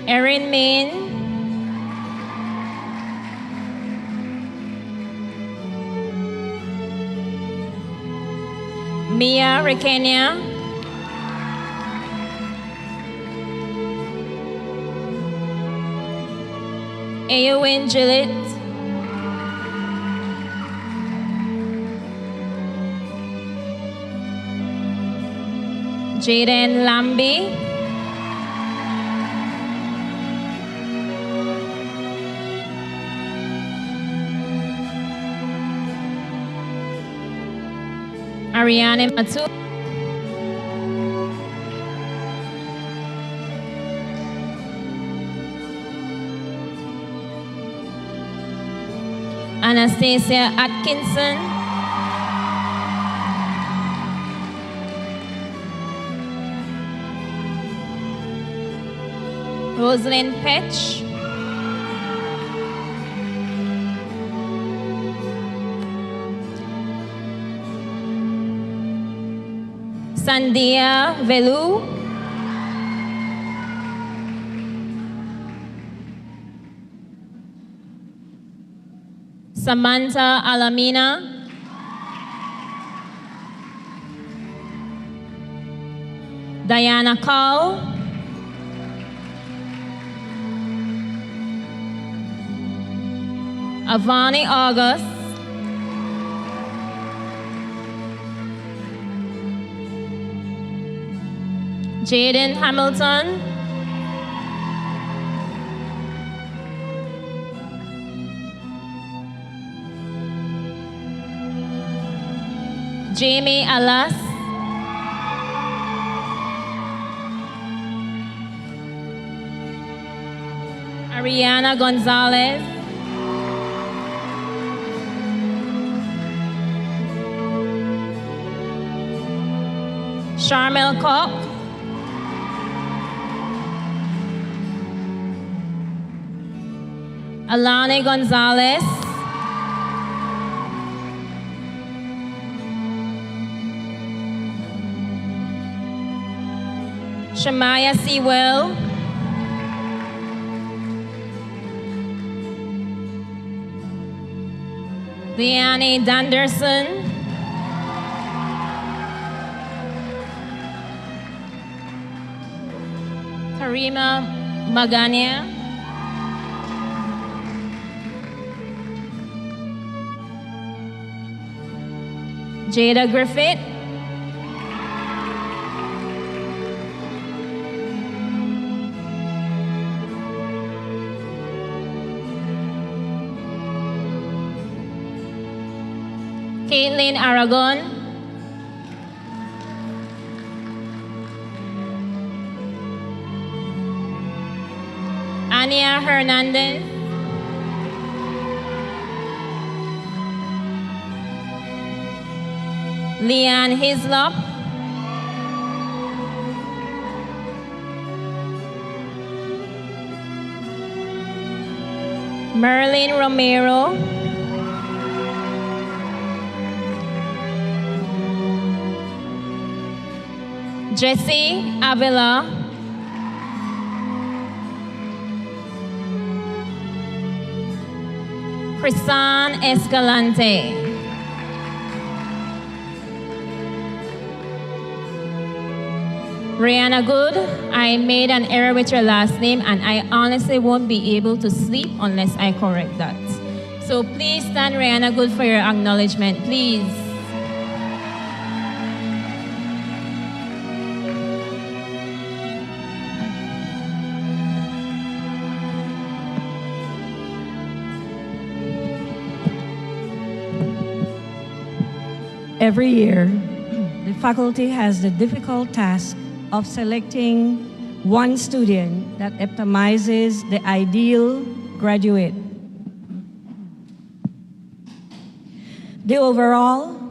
Erin Main, Mia Rekenia, Eowyn Gillett, Jaden Lambie, Ariane Matu, Anastasia Atkinson, Rosalind Petch, Sandia Velu, Samantha Alamina, Diana Call, Avani August, Jaden Hamilton, Jamie Alas, Ariana Gonzalez, Charmel Koch, Alani Gonzalez, Shamaya Sewell, Leanne Danderson, Karima Magania, Jada Griffith, Caitlin Aragon, Ania Hernandez, Leanne Hislop, Merlin Romero, Jesse Avila, Crisan Escalante, Rihanna Good, I made an error with your last name and I honestly won't be able to sleep unless I correct that. So please stand, Rihanna Good, for your acknowledgement, please. Every year, the faculty has the difficult task of selecting one student that epitomizes the ideal graduate. The overall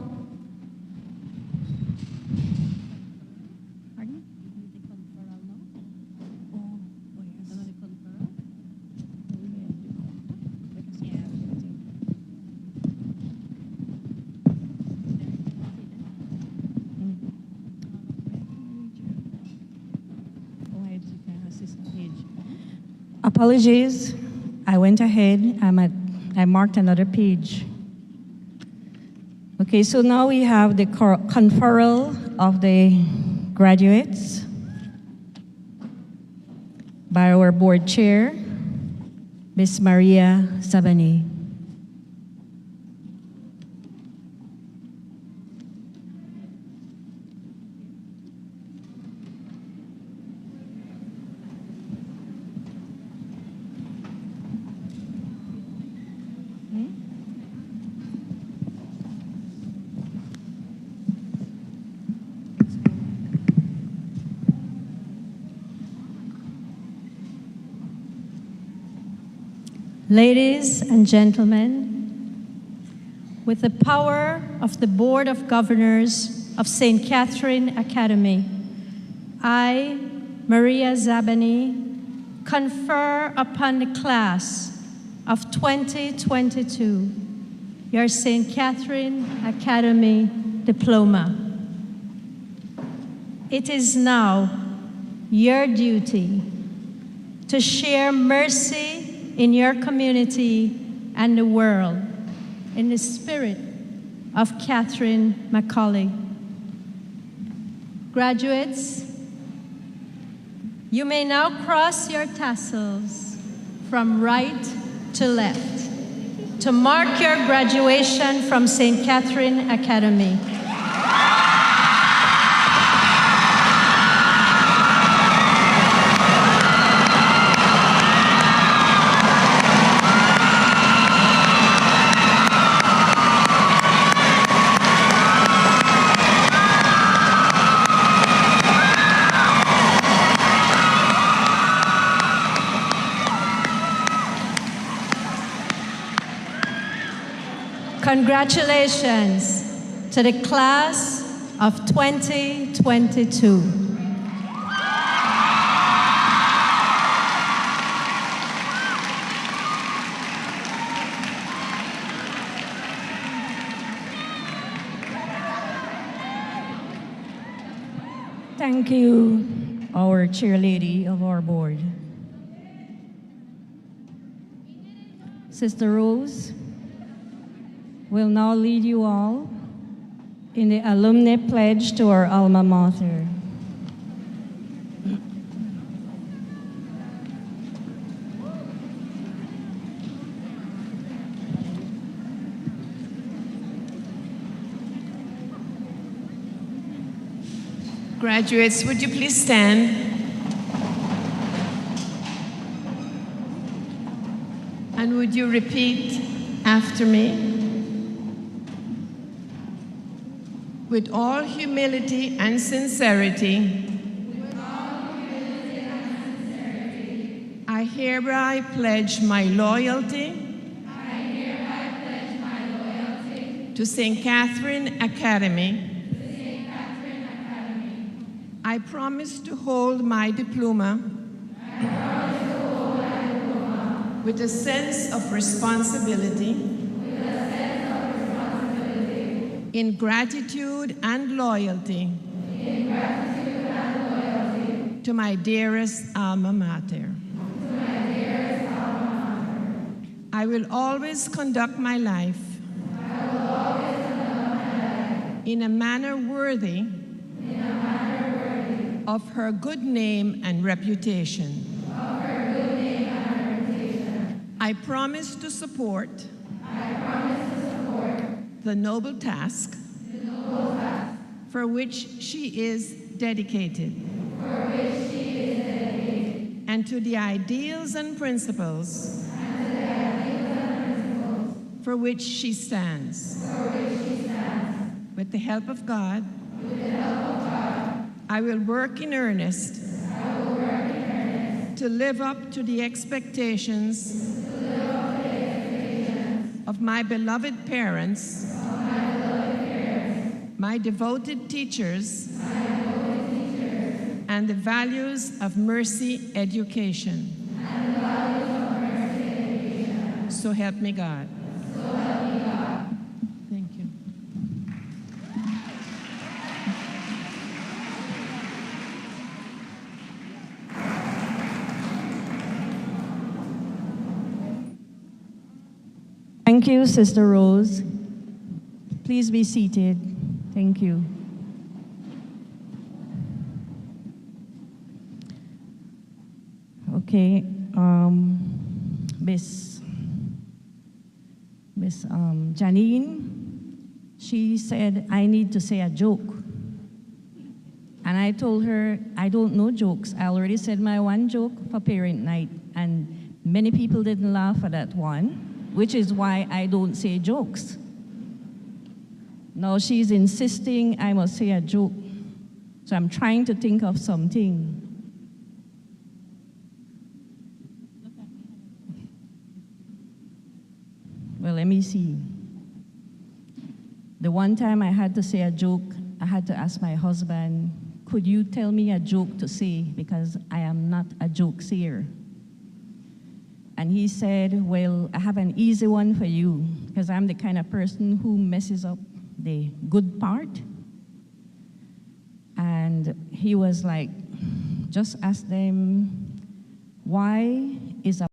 apologies, I went ahead, I marked another page. Okay, so now we have the conferral of the graduates by our board chair, Ms. Maria Zabane. Ladies and gentlemen, with the power of the Board of Governors of St. Catherine Academy, I, Maria Zabane, confer upon the class of 2022 your St. Catherine Academy diploma. It is now your duty to share mercy in your community and the world in the spirit of Catherine Macaulay. Graduates, you may now cross your tassels from right to left to mark your graduation from St. Catherine Academy. Congratulations to the class of 2022. Thank you, our chairlady of our board. Sister Rose will now lead you all in the alumni pledge to our alma mater. Graduates, would you please stand? And would you repeat after me? With all humility and sincerity, I hereby pledge my loyalty to St. Catherine Academy. I promise to hold my diploma with a sense of responsibility, in gratitude and loyalty, to my dearest alma mater. I will always conduct my life in a manner worthy of her good name and reputation. I promise to support the noble task for which she is dedicated, and to the ideals and principles for which she stands. With the help of God, I will work in earnest to live up to the expectations of my beloved parents, my devoted teachers, and the values of Mercy Education. So help me God. Thank you. Thank you, Sister Rose. Please be seated. Thank you. Okay, Miss Janine, she said, I need to say a joke. And I told her, I don't know jokes. I already said my one joke for parent night, and many people didn't laugh at that one, which is why I don't say jokes. Now she's insisting I must say a joke. So I'm trying to think of something. Well, let me see. The one time I had to say a joke, I had to ask my husband, could you tell me a joke to say, because I am not a joke sayer. And he said, well, I have an easy one for you, because I'm the kind of person who messes up the good part. And he was like, just ask them, why is a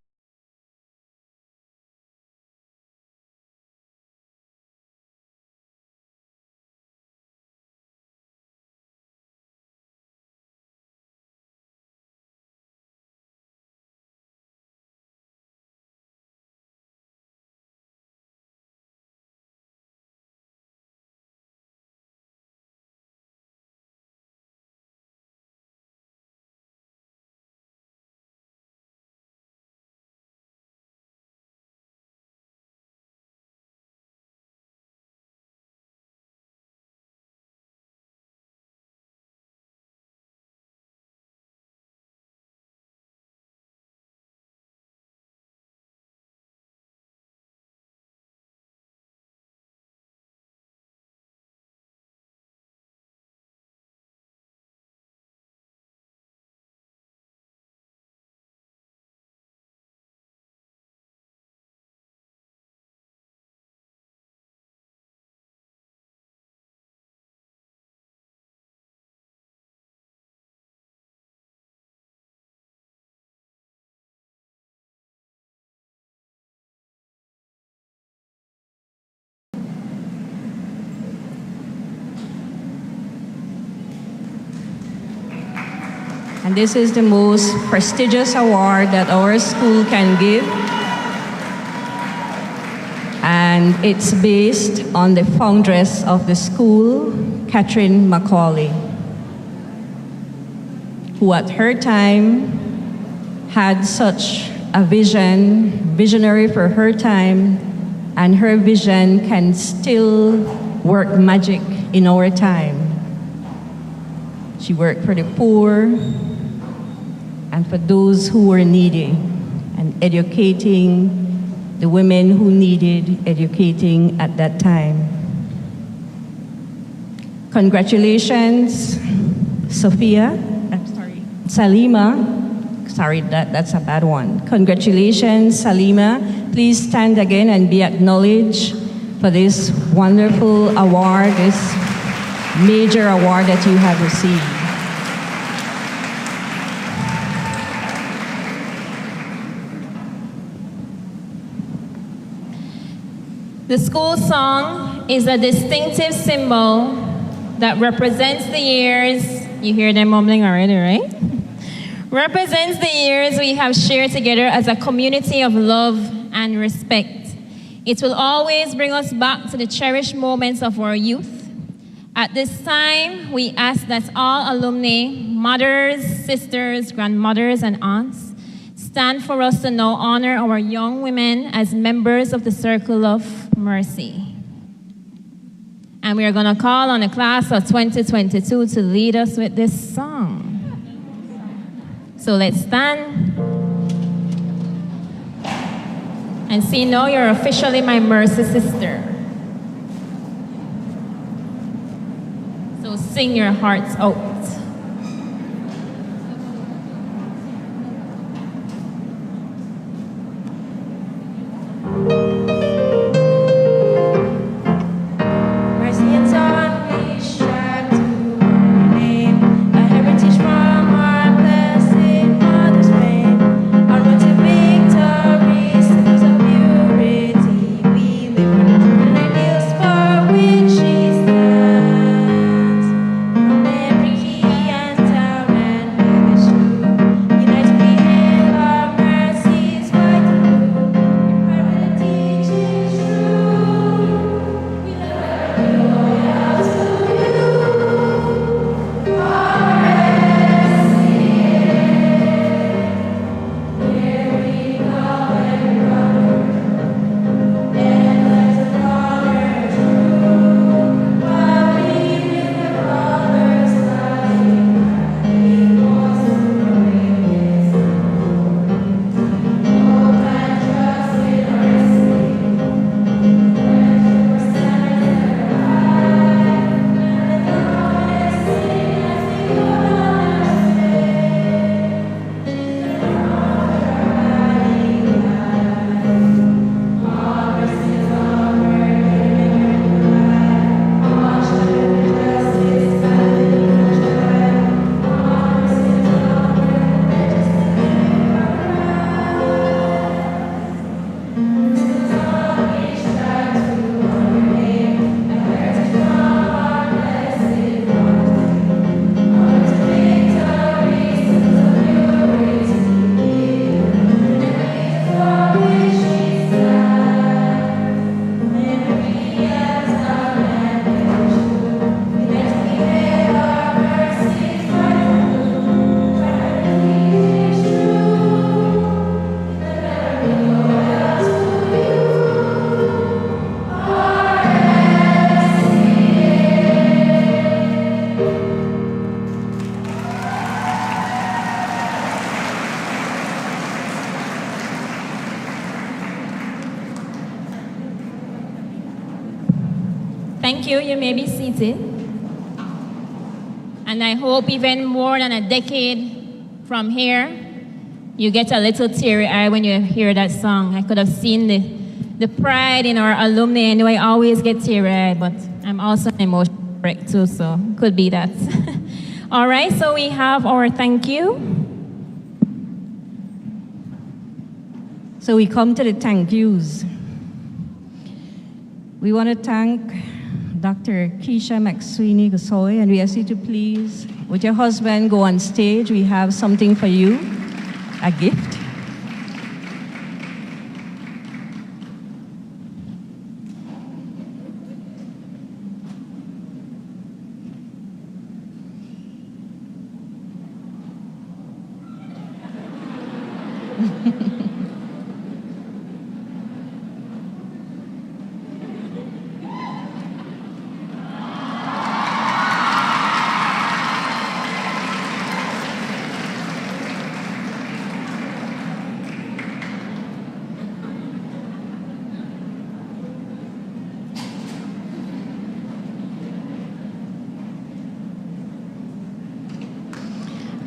And this is the most prestigious award that our school can give. And it's based on the foundress of the school, Catherine Macaulay, who at her time had such a visionary for her time, and her vision can still work magic in our time. She worked for the poor and for those who were needy, and educating the women who needed educating at that time. Congratulations, Salima Sorry, that's a bad one. Congratulations, Salima. Please stand again and be acknowledged for this wonderful award, this major award that you have received. The school song is a distinctive symbol that represents the years, you hear them mumbling already, right? Represents the years we have shared together as a community of love and respect. It will always bring us back to the cherished moments of our youth. At this time, we ask that all alumni, mothers, sisters, grandmothers, and aunts stand for us to now honor our young women as members of the Circle of Mercy. And we are going to call on the class of 2022 to lead us with this song. So let's stand and see, now you're officially my Mercy sister. So sing your hearts out. Thank you. You may be seated. And I hope even more than a decade from here, you get a little teary-eyed when you hear that song. I could have seen the pride in our alumni. I know I always get teary-eyed, but I'm also an emotional wreck too, so could be that. All right, so we have our thank you. So we come to the thank yous. We want to thank Dr. Keisha McSweeney Gasoy, and we ask you to please, with your husband, go on stage. We have something for you, a gift.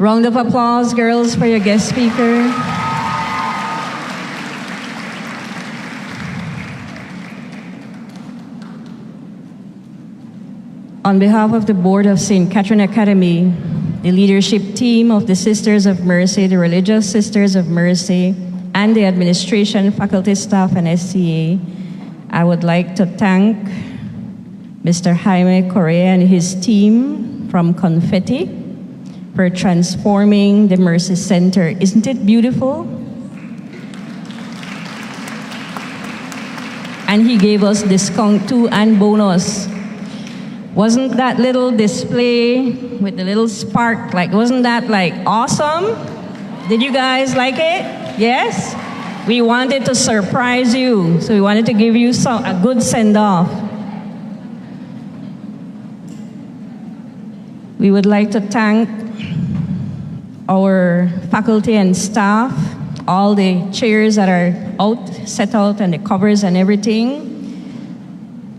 Round of applause, girls, for your guest speaker. On behalf of the board of St. Catherine Academy, the leadership team of the Sisters of Mercy, the Religious Sisters of Mercy, and the administration, faculty, staff, and SCA, I would like to thank Mr. Jaime Correa and his team from Confetti for transforming the Mercy Center. Isn't it beautiful? And he gave us discount too and bonus. Wasn't that little display with the little spark, wasn't that awesome? Did you guys like it? Yes? We wanted to surprise you, so we wanted to give you a good send-off. We would like to thank our faculty and staff, all the chairs that are set out, and the covers and everything.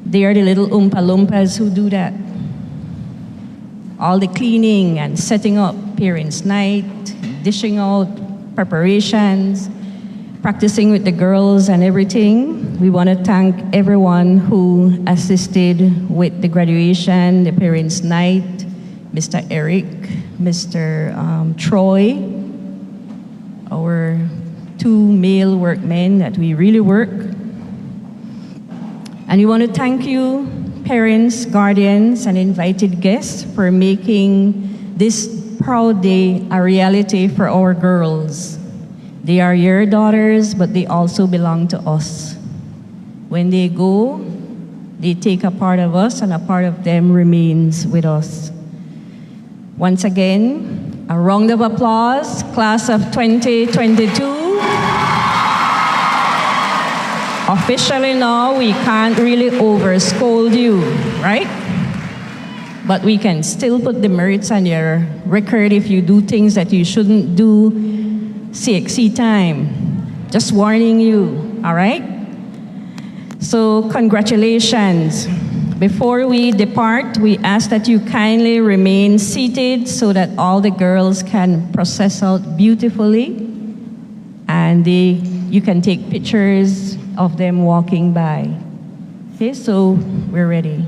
They are the little Oompa Loompas who do that. All the cleaning and setting up parents' night, dishing out preparations, practicing with the girls and everything. We want to thank everyone who assisted with the graduation, the parents' night, Mr. Eric, Mr. Troy, our 2 male workmen that we really work. And we want to thank you, parents, guardians, and invited guests for making this proud day a reality for our girls. They are your daughters, but they also belong to us. When they go, they take a part of us, and a part of them remains with us. Once again, a round of applause, class of 2022. Officially now, we can't really over-scold you, right? But we can still put the merits on your record if you do things that you shouldn't do CXC time. Just warning you, all right? So congratulations. Before we depart, we ask that you kindly remain seated so that all the girls can process out beautifully, and you can take pictures of them walking by. Okay, so we're ready.